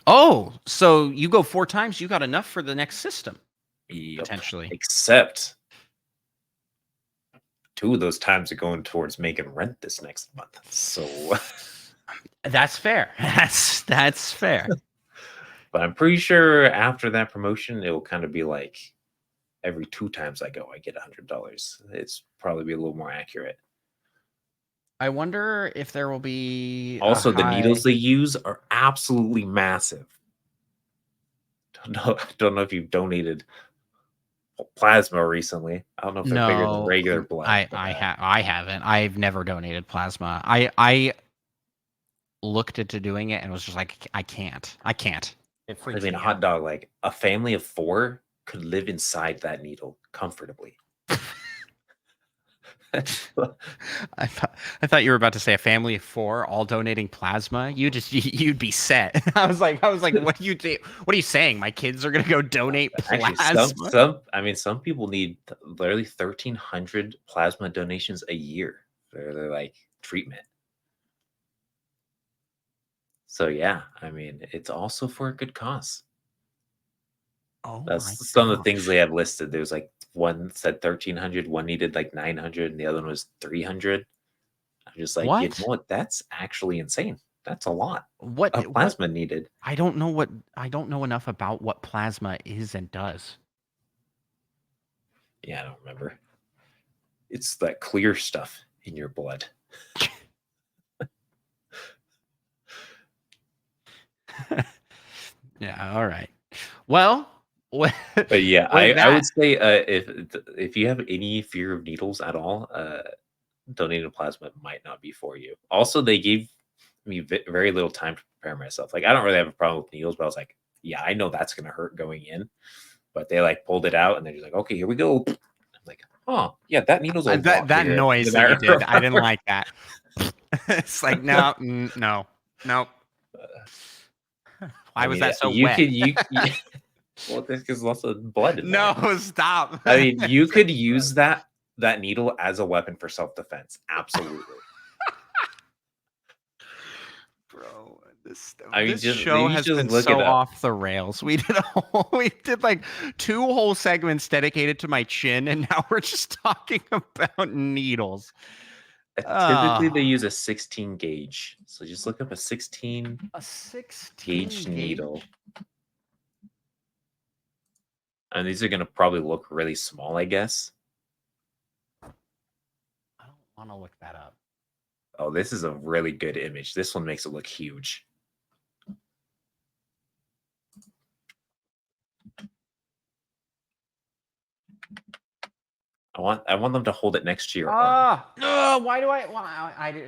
Oh, so you go 4 times, you got enough for the next system. Yep. Potentially. Except 2 of those times are going towards making rent this next month. So that's fair. That's fair. But I'm pretty sure after that promotion, it will kind of be like every 2 times I go, I get $100. It's probably be a little more accurate. I wonder if there will be Also, the needles they use are absolutely massive. Don't know if you've donated plasma recently. I don't know if they're bigger than regular blood. I haven't. I've never donated plasma. I looked into doing it and was just like, I can't. It I freaks mean, me a hot out. dog, like a family of 4 could live inside that needle comfortably. I thought you were about to say a family of 4 all donating plasma. You'd be set. I was like, what do you do? What are you saying? My kids are gonna go donate Actually, plasma? some people need literally 1,300 plasma donations a year for their like treatment. So yeah, I mean, it's also for a good cause. Oh my That's some of the things gosh. they have listed. There's like one said 1,300, one needed like 900, and the other one was 300. I'm just like, you know What? what? That's actually insane. That's a lot What? of plasma needed. I don't know enough about what plasma is and does. Yeah, I don't remember. It's that clear stuff in your blood. Yeah, all right. Well, with But yeah, I would that, say if you have any fear of needles at all, donating plasma might not be for you. Also, they gave me very little time to prepare myself. Like I don't really have a problem with needles, but I was like, yeah, I know that's gonna hurt going in. But they like pulled it out and they're just like, okay, here we go. I'm like, oh yeah, that needle's a lot that bigger noise than that you did, I I didn't like that. It's like, no. Why I was mean, that so you wet? could well, there's lots of blood in there. No, stop. I mean, you could use that needle as a weapon for self-defense. Absolutely. Bro, this I mean, show you has just been look it so up. off the rails. We did like 2 whole segments dedicated to my chin, and now we're just talking about needles. Typically, they Ah, use a 16 gauge. So just look up a 16 a 16 gauge gauge? needle. And these are going to probably look really small, I guess. I don't want to look that up. Oh, this is a really good image. This one makes it look huge. I want them to hold it next to your arm. No, why do I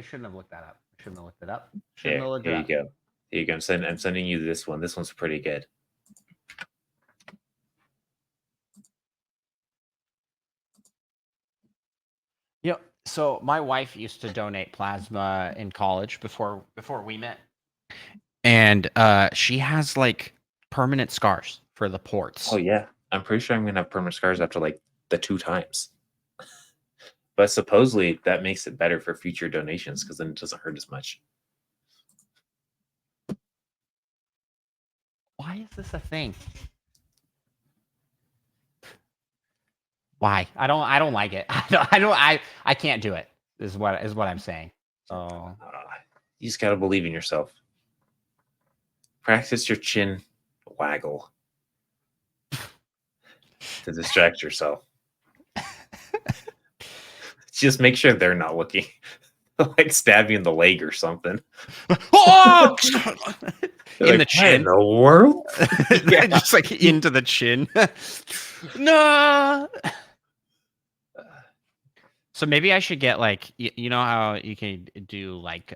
shouldn't have looked that up. Shouldn't have looked it up. Shouldn't have looked Here it you up. go. Here you go. I'm sending you this one. This one's pretty good. Yep. So my wife used to donate plasma in college before we met. And she has like permanent scars for the ports. Oh yeah, I'm pretty sure I'm gonna have permanent scars after like the 2 times. But supposedly that makes it better for future donations because then it doesn't hurt as much. Why is this a thing? Why? I don't like it. I can't do it. Is what I'm saying. So You just gotta believe in yourself. Practice your chin waggle to distract yourself. Just make sure they're not looking. Like stab you in the leg or something. Oh! They're In like, the what in chin. the world? Yeah. Just like into the chin. No. So maybe I should get like you know how you can do like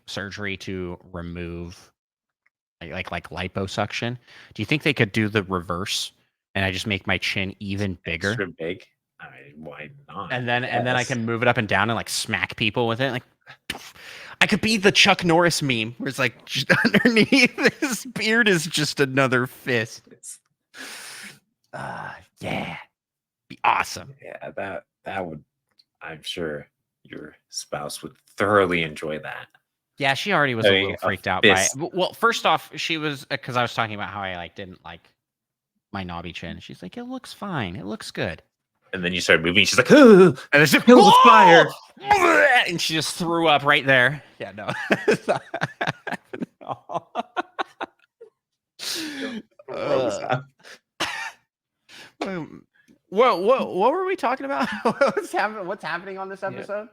surgery to remove like liposuction. Do you think they could do the reverse and I just make my chin even bigger? Extra big. I mean, why not? And then I Yes. can move it up and down and like smack people with it. Like I could be the Chuck Norris meme where it's like just underneath his beard is just another fist. It's- Yeah. Be awesome. yeah, that would. I'm sure your spouse would thoroughly enjoy that. Yeah, she already was a Having little a freaked out by it. fist. Well, first off, she was because I was talking about how I like didn't like my knobby chin. She's like, it looks fine. It looks good. And then you start moving. She's like, "Ooh, And it's just kill the fire!" and she just threw up right there. Yeah, no. It's not happening at all. Gross. What were we talking about? What's happening on this episode?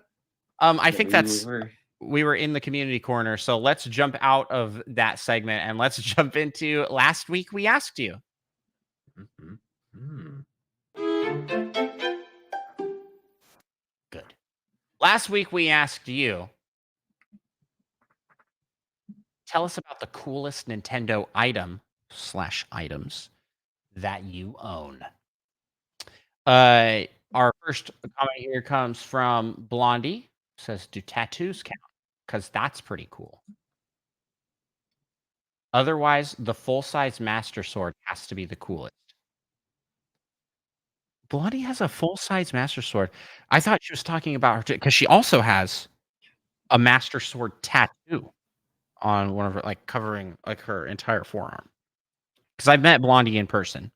I think that's we were in the community corner. So let's jump out of that segment and let's jump into last week we asked you. Good. Last week we asked you, tell us about the coolest Nintendo item/items that you own. Our first comment here comes from Blondie. Says, do tattoos count? Because that's pretty cool. Otherwise, the full-size Master Sword has to be the coolest. Blondie has a full-size Master Sword. I thought she was talking about her because she also has a Master Sword tattoo on one of her, like covering like her entire forearm. Because I've met Blondie in person.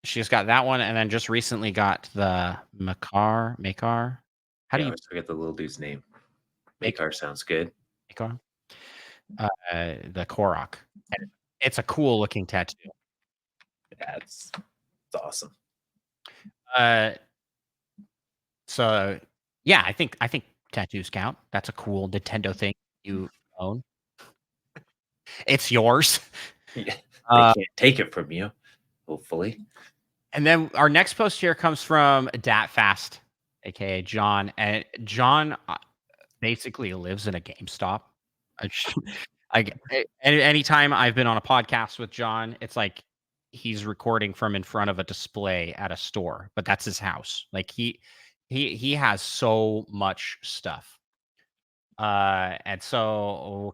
She's got that one, and then just recently got the Makar. How do I you always forget the little dude's name. Makar sounds good. Makar? The Korok. And it's a cool looking tattoo. Yeah, it's awesome. So yeah, I think tattoos count. That's a cool Nintendo thing you own. It's yours. Yeah, they can't take it from you, hopefully. And then our next post here comes from DatFast, aka John. And John basically lives in a GameStop. Anytime I've been on a podcast with John, it's like he's recording from in front of a display at a store, but that's his house. Like he has so much stuff. And so we'll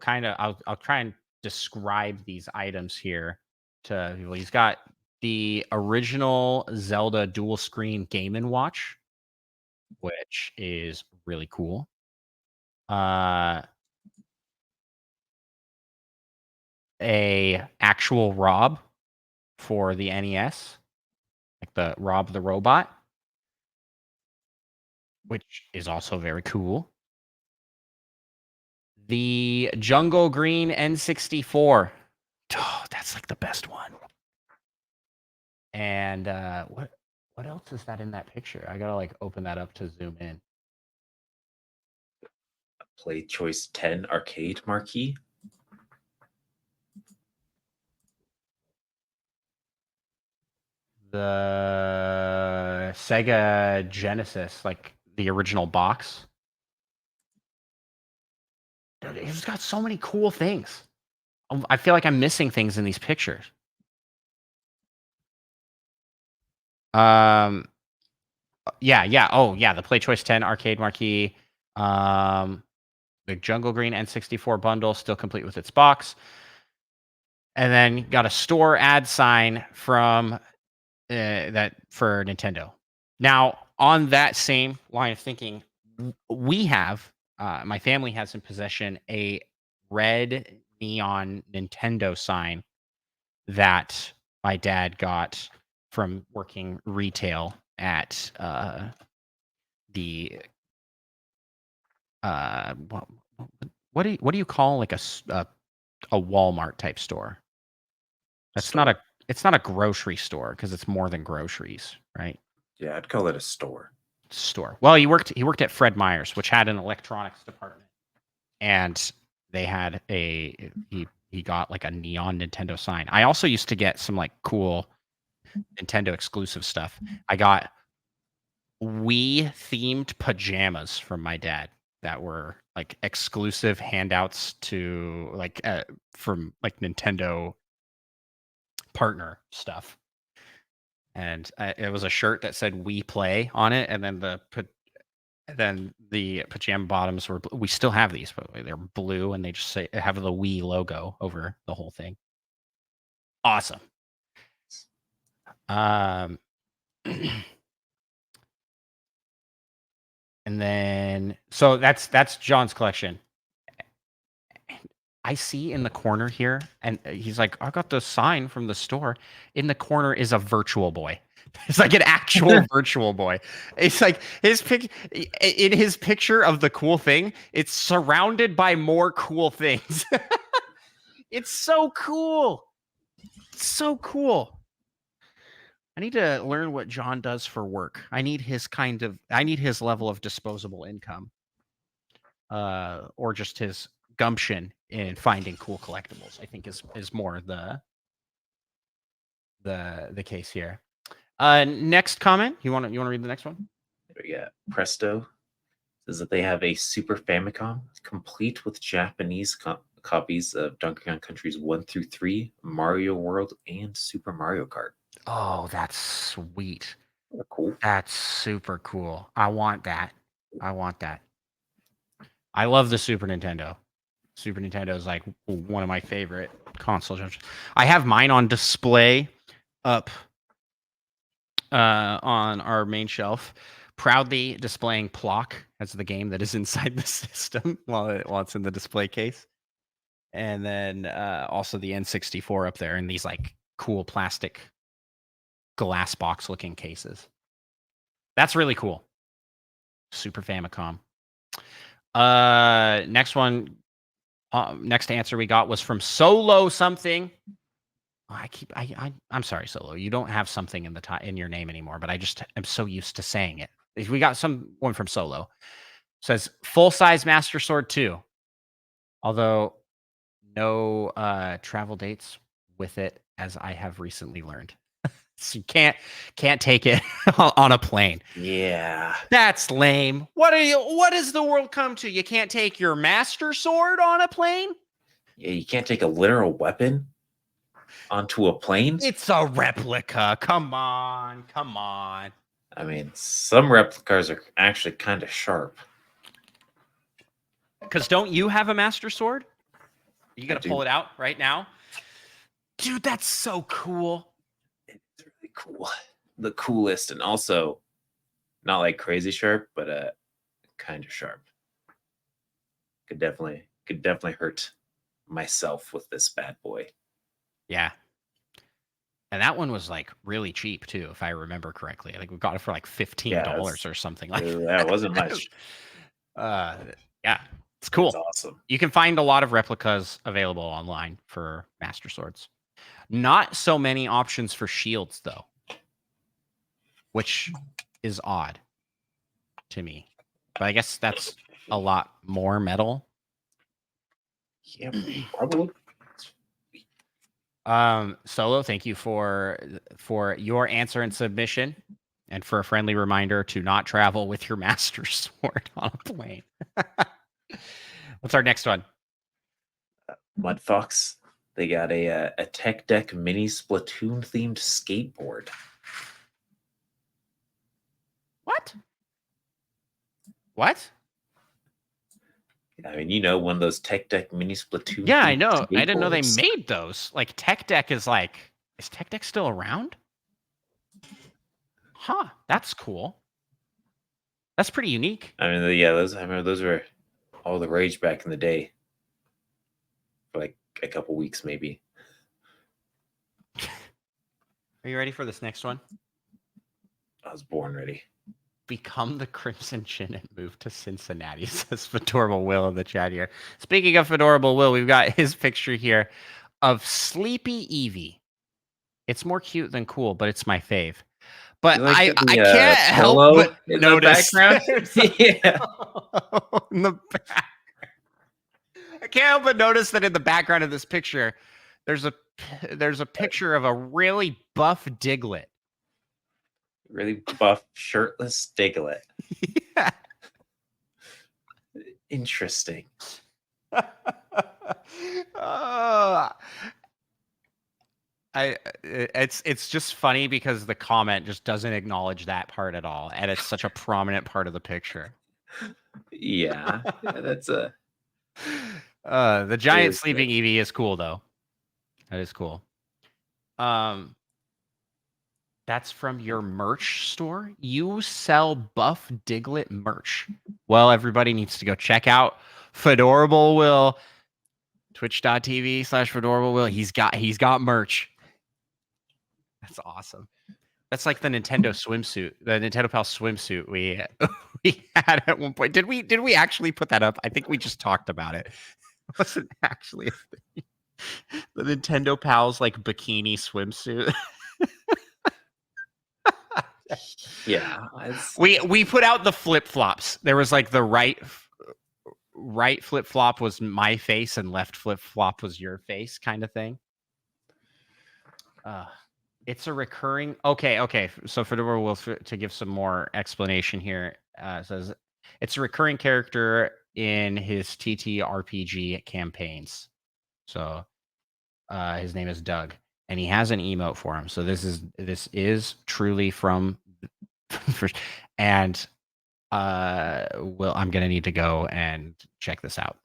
I'll try and describe these items here to people. He's got the original Zelda dual screen Game and Watch, which is really cool. A actual Rob for the NES, like the Rob the robot, which is also very cool. The Jungle Green N64. Oh, that's like the best one. And what else is that in that picture? I gotta like open that up to zoom in. Play Choice 10 arcade marquee. The Sega Genesis, like the original box. Dude, it's got so many cool things. I feel like I'm missing things in these pictures. Yeah. Oh, yeah. The Play Choice 10 arcade marquee. The Jungle Green N64 bundle, still complete with its box. And then got a store ad sign from that for Nintendo. Now, on that same line of thinking, we have, my family has in possession a red neon Nintendo sign that my dad got from working retail at the what do you call like a Walmart type store? That's not Store. It's not a grocery store because it's more than groceries, right? Yeah, I'd call it a store. Store. Well, he worked at Fred Meyer's, which had an electronics department, and they had he got like a neon Nintendo sign. I also used to get some like cool Nintendo exclusive stuff. I got Wii themed pajamas from my dad that were like exclusive handouts to like from like Nintendo partner stuff. And it was a shirt that said "We Play" on it, and then the pajama bottoms were. We still have these, by the way. They're blue, and they just have the Wii logo over the whole thing. Awesome. And then so that's John's collection. I see in the corner here, and he's like, "I got the sign from the store." In the corner is a Virtual Boy. It's like an actual Virtual Boy. It's like in his picture of the cool thing, it's surrounded by more cool things. It's so cool. It's so cool. I need to learn what John does for work. I need his level of disposable income. Or just his gumption in finding cool collectibles, I think is more the case here. Next comment. You want to read the next one? There we go. Presto says that they have a Super Famicom complete with Japanese copies of Donkey Kong Countries 1 through 3, Mario World, and Super Mario Kart. Oh, that's sweet. Cool. That's super cool. I want that. I love the Super Nintendo. Super Nintendo is like one of my favorite consoles. I have mine on display up on our main shelf, proudly displaying Plock as the game that is inside the system while it's in the display case. And then also the N64 up there in these like cool plastic glass box looking cases. That's really cool. Super Famicom. Next one. Next answer we got was from Solo something. I'm sorry, Solo. You don't have something in your name anymore, but I just am so used to saying it. We got one from Solo. Says full size Master Sword 2. Although no travel dates with it, as I have recently learned. So you can't take it on a plane. Yeah. That's lame. What does the world come to? You can't take your Master Sword on a plane? Yeah, you can't take a literal weapon onto a plane? It's a replica. Come on. I mean, some replicas are actually kind of sharp. Because don't you have a Master Sword? You got to pull it out right now? Dude, that's so cool. It's really cool. The coolest, and also not like crazy sharp, but kind of sharp. Could definitely hurt myself with this bad boy. Yeah. And that one was like really cheap too, if I remember correctly. I think we got it for like $15 or something like that. That wasn't much. Yeah, it's cool. It's awesome. You can find a lot of replicas available online for Master Swords. Not so many options for shields though, which is odd to me. But I guess that's a lot more metal. Yeah, probably. Solo, thank you for your answer and submission, and for a friendly reminder to not travel with your Master Sword on a plane. What's our next one? Mud Fox. They got a Tech Deck mini Splatoon themed skateboard. What? I mean, one of those Tech Deck mini Splatoon. Yeah, I know. I didn't know they made those. Like Tech Deck is Tech Deck still around? Huh, that's cool. That's pretty unique. I mean, I remember those were all the rage back in the day. For like a couple weeks, maybe. Are you ready for this next one? I was born ready. Become the Crimson Chin and move to Cincinnati, says Fedorable Will in the chat here. Speaking of Fedorable Will, we've got his picture here of Sleepy Evie. It's more cute than cool, but it's my fave. But You like I the can't help pillow but in the notice background? there's a Yeah. pillow in the back. I can't help but notice that in the background of this picture, there's a picture of a really buff Diglett. Really buff, shirtless Diglett. Yeah. Interesting. It's just funny because the comment just doesn't acknowledge that part at all, and it's such a prominent part of the picture. Yeah, that's a The giant is sleeping Eevee is cool though. That is cool. That's from your merch store. You sell Buff Diglett merch. Well, everybody needs to go check out Fedorable Will. Twitch.tv/Fedorable Will. He's got merch. That's awesome. That's like the Nintendo swimsuit, the Nintendo Pal swimsuit we had at one point. Did we actually put that up? I think we just talked about it. It wasn't actually a thing. The Nintendo Pals like bikini swimsuit. yeah. We put out the flip flops. There was like the right flip flop was my face and left flip flop was your face, kind of thing. It's a recurring. Okay. So Fedora will to give some more explanation here. Says it's a recurring character in his TTRPG campaigns. So his name is Doug, and he has an emote for him. So this is truly from, and well, I'm gonna need to go and check this out.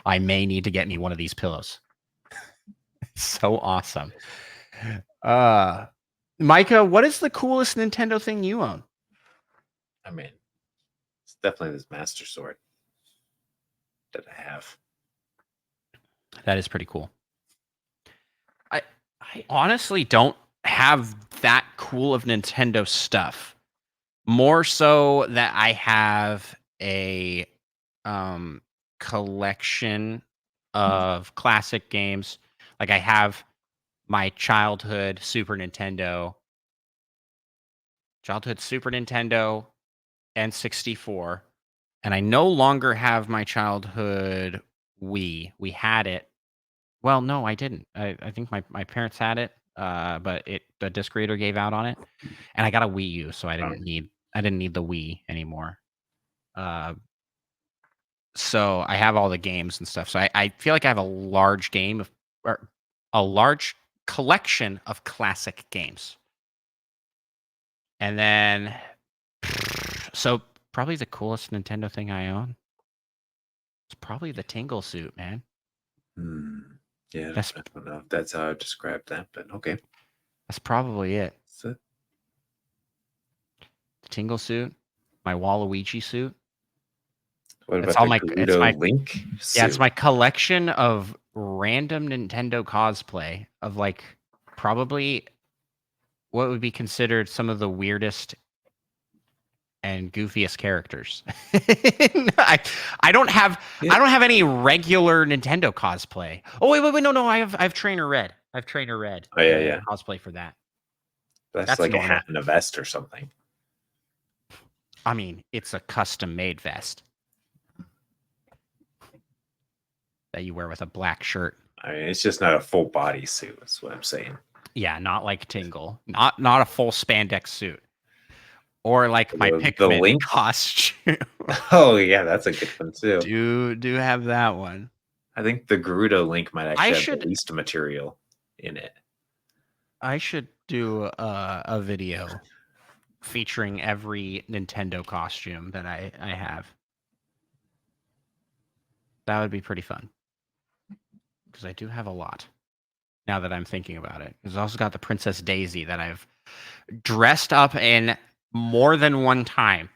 I may need to get me one of these pillows. So awesome. Micah, what is the coolest Nintendo thing you own? I mean, it's definitely this Master Sword that I have. That is pretty cool. I honestly don't have that cool of Nintendo stuff. More so that I have a collection of classic games. Like I have my childhood Super Nintendo, N64, and I no longer have my childhood Wii. We had it. Well, no, I didn't. I think my parents had it, but the disc reader gave out on it, and I got a Wii U, so I didn't need the Wii anymore. So I have all the games and stuff. So I feel like I have a large a large collection of classic games. And then, so probably the coolest Nintendo thing I own is probably the Tingle suit, man. Yeah, I don't know if that's how I describe that, but okay. That's probably it. The Tingle suit, my Waluigi suit. What about all the Link suit? Yeah, it's my collection of random Nintendo cosplay of like probably what would be considered some of the weirdest and goofiest characters. I don't have any regular Nintendo cosplay. Oh wait, no, I have Trainer Red. I have Trainer Red. Oh yeah. Cosplay for that. That's like normal. A hat and a vest or something. I mean, it's a custom made vest that you wear with a black shirt. I mean, it's just not a full body suit. That's what I'm saying. Yeah, not like Tingle. Not a full spandex suit. Or like my Pikmin Link costume. Oh yeah, that's a good one too. Do have that one. I think the Gerudo Link might actually have the least material in it. I should do a video featuring every Nintendo costume that I have. That would be pretty fun. Because I do have a lot. Now that I'm thinking about it. I've also got the Princess Daisy that I've dressed up in more than one time.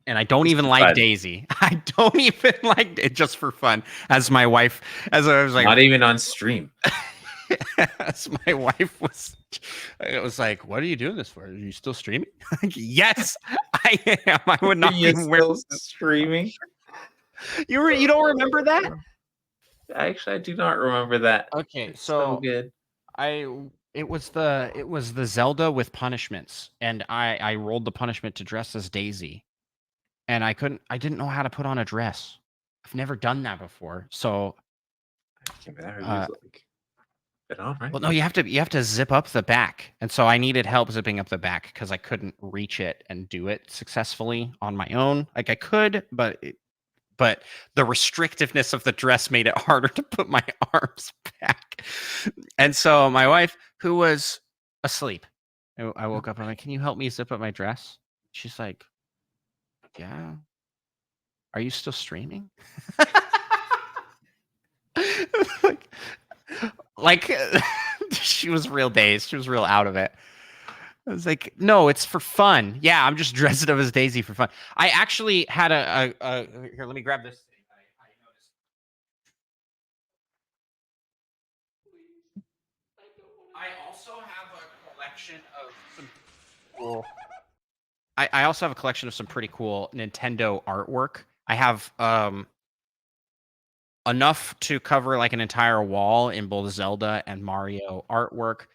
And I don't even like Daisy. I don't even like it, just for fun. As my wife, as I was like, not even on stream. As my wife was, it was like, "What are you doing this for? Are you still streaming?" Like, yes, I am. I would not be still streaming. You don't remember that? Actually, I do not remember that. Okay, so good. it was the Zelda with punishments, and I rolled the punishment to dress as Daisy, and I didn't know how to put on a dress. I've never done that before, so I can't remember how you uh, like it on, right? well, no, you have to zip up the back, and so I needed help zipping up the back because I couldn't reach it and do it successfully on my own. Like I could, but the restrictiveness of the dress made it harder to put my arms back. And so my wife, who was asleep, I woke up. I'm like, "Can you help me zip up my dress?" She's like, "Yeah. Are you still streaming?" like, like she was real dazed. She was real out of it. I was like, "No, it's for fun. Yeah, I'm just dressing up as Daisy for fun." I actually had a here. Let me grab this thing. I noticed. I also have a collection of some cool. I also have a collection of some pretty cool Nintendo artwork. I have enough to cover like an entire wall in both Zelda and Mario artwork,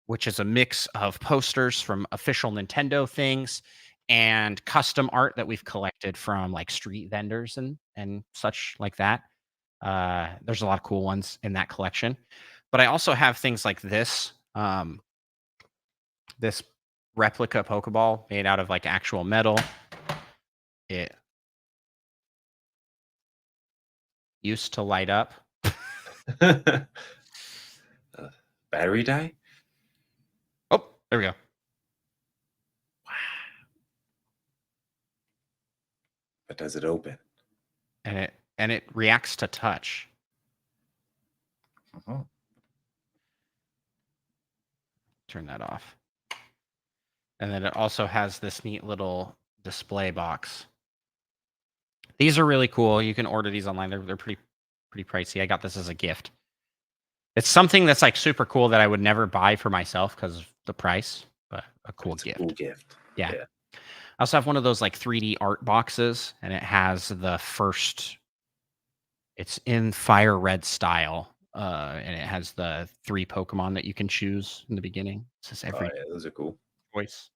which is a mix of posters from official Nintendo things and custom art that we've collected from like street vendors and such like that. There's a lot of cool ones in that collection, but I also have things like this replica Pokeball made out of like actual metal. It used to light up. Uh, battery die? Oh, there we go. But does it open? And it reacts to touch. Uh-huh. Turn that off. And then it also has this neat little display box. These are really cool. You can order these online. They're pretty pricey. I got this as a gift. It's something that's like super cool that I would never buy for myself because of the price, but a cool It's a gift. cool gift. Yeah. Yeah. I also have one of those like 3D art boxes, and it has the first. It's in fire red style, and it has the 3 Pokemon that you can choose in the beginning. It says Oh every yeah, those are cool. choice.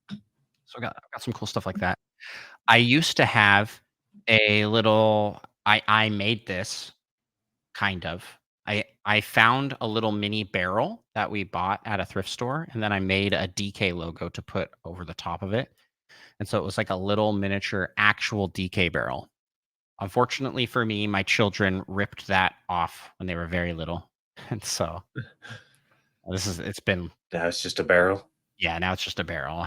So I got some cool stuff like that. I used to have a little. I made this kind of. I found a little mini barrel that we bought at a thrift store, and then I made a DK logo to put over the top of it, and so it was like a little miniature actual DK barrel. Unfortunately for me, my children ripped that off when they were very little, and so it's been. Now it's just a barrel. Yeah, now it's just a barrel.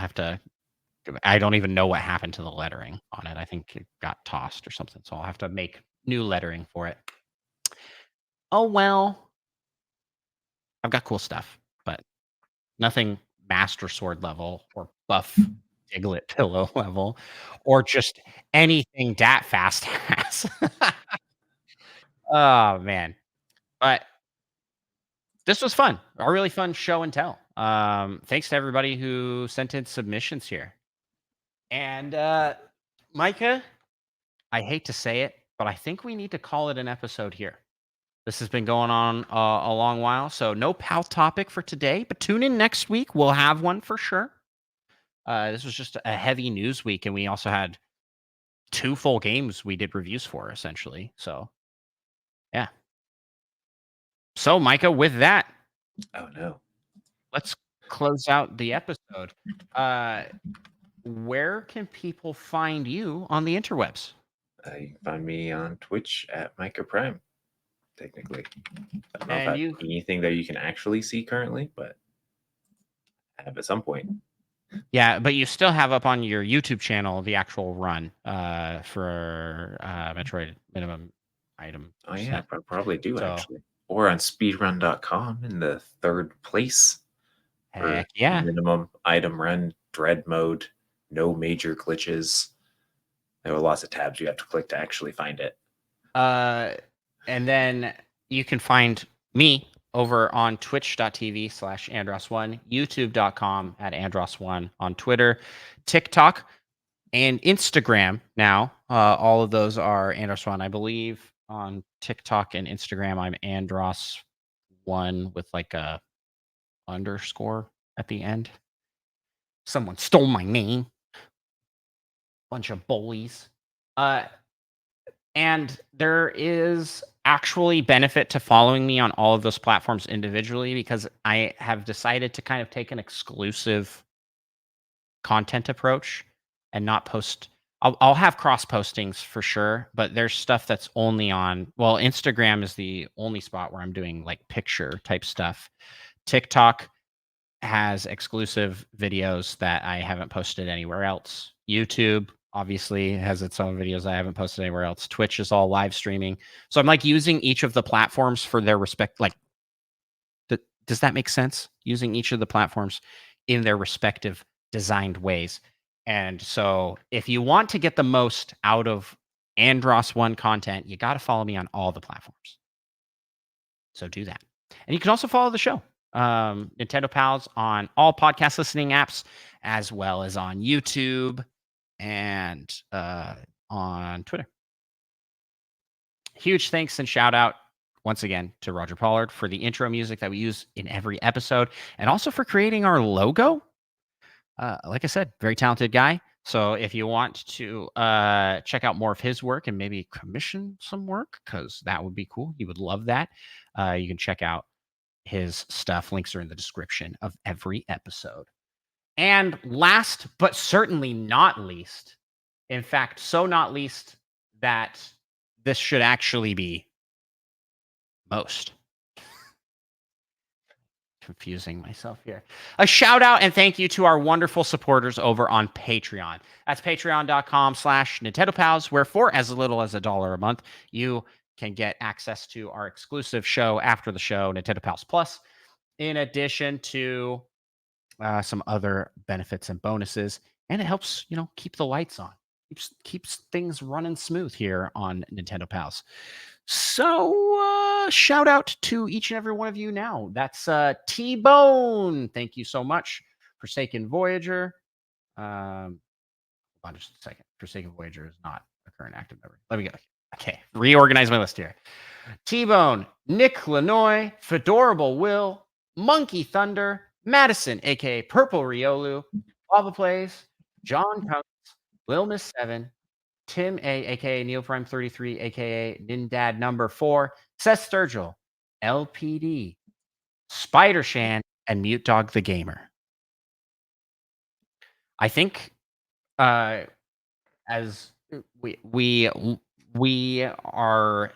I don't even know what happened to the lettering on it. I think it got tossed or something, so I'll have to make new lettering for it. Oh, well. I've got cool stuff, but nothing Master Sword level or buff Diglett pillow level or just anything dat fast has. Oh, man. But this was fun. A really fun show and tell. Thanks to everybody who sent in submissions here. And, Micah, I hate to say it, but I think we need to call it an episode here. This has been going on a long while, so no PAL topic for today, but tune in next week. We'll have one for sure. This was just a heavy news week, and we also had 2 full games we did reviews for, essentially. So, yeah. So, Micah, with that, Oh no. let's close out the episode. Uh, where can people find you on the interwebs? You can find me on Twitch at Micah Prime. Technically, I don't know if I And have you anything that you can actually see currently, but I have at some point. Yeah, but you still have up on your YouTube channel the actual run, for, Metroid Minimum Item Oh yeah, I probably do So, actually. Or on speedrun.com in the third place for heck yeah. minimum item run, dread mode, no major glitches. There are lots of tabs you have to click to actually find it. Uh, and then you can find me over on twitch.tv/Andros1, youtube.com at Andros1 on Twitter, TikTok, and Instagram now. All of those are Andros1. I believe on TikTok and Instagram, I'm Andros1 with like a underscore at the end. Someone stole my name. Bunch of bullies. Uh, and there is actually benefit to following me on all of those platforms individually because I have decided to kind of take an exclusive content approach and not post. I'll have cross postings for sure, but there's stuff that's only on. Well, Instagram is the only spot where I'm doing like picture type stuff. TikTok has exclusive videos that I haven't posted anywhere else. YouTube obviously has its own videos I haven't posted anywhere else. Twitch is all live streaming. So I'm like using each of the platforms for their respect. Like, does that make sense? Using each of the platforms in their respective designed ways. And so if you want to get the most out of Andros One content, you got to follow me on all the platforms. So do that. And you can also follow the show, Nintendo Pals, on all podcast listening apps, as well as on YouTube and on Twitter. Huge thanks and shout out once again to Roger Pollard for the intro music that we use in every episode and also for creating our logo. Like I said, very talented guy. So if you want to check out more of his work and maybe commission some work, because that would be cool. He would love that. You can check out his stuff. Links are in the description of every episode. And last, but certainly not least, in fact, so not least that this should actually be most. Confusing myself here. A shout out and thank you to our wonderful supporters over on Patreon. That's patreon.com/Nintendo Pals, where for as little as $1 a month, you can get access to our exclusive show after the show, Nintendo Pals Plus, in addition to some other benefits and bonuses. And it helps, keep the lights on, keeps things running smooth here on Nintendo Pals. So, shout out to each and every one of you now. That's T-Bone. Thank you so much. Forsaken Voyager. Hold on just a second. Forsaken Voyager is not a current active member. Let me go. Okay, reorganize my list here. T-Bone, Nick Lanoy, Fedorable Will, Monkey Thunder, Madison, aka Purple Riolu, Lava Plays, John Counts, Lil Miss 7, Tim A, aka Neil Prime 33, aka Nindad number 4, Seth Sturgill, LPD, Spider Shan, and Mute Dog the Gamer. I think as we are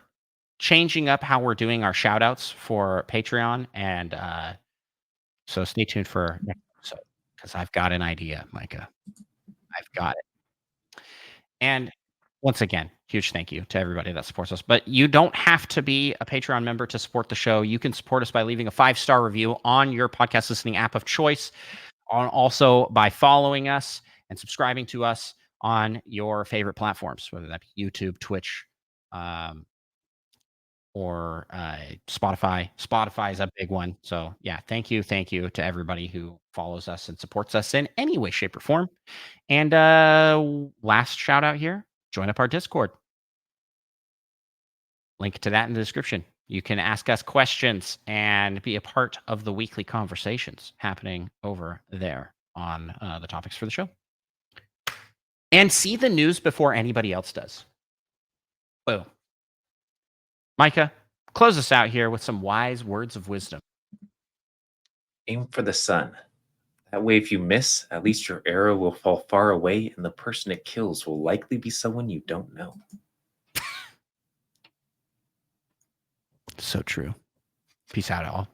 changing up how we're doing our shout outs for Patreon, and so stay tuned for next episode because I've got an idea, Micah. I've got it. And once again, huge thank you to everybody that supports us. But you don't have to be a Patreon member to support the show. You can support us by leaving a 5-star review on your podcast listening app of choice, also by following us and subscribing to us on your favorite platforms, whether that be YouTube, Twitch, or Spotify. Spotify is a big one. So yeah, thank you to everybody who follows us and supports us in any way, shape, or form. And last shout out here, join up our Discord. Link to that in the description. You can ask us questions and be a part of the weekly conversations happening over there on the topics for the show. And see the news before anybody else does. Boom. Micah, close us out here with some wise words of wisdom. Aim for the sun. That way, if you miss, at least your arrow will fall far away, and the person it kills will likely be someone you don't know. So true. Peace out, all.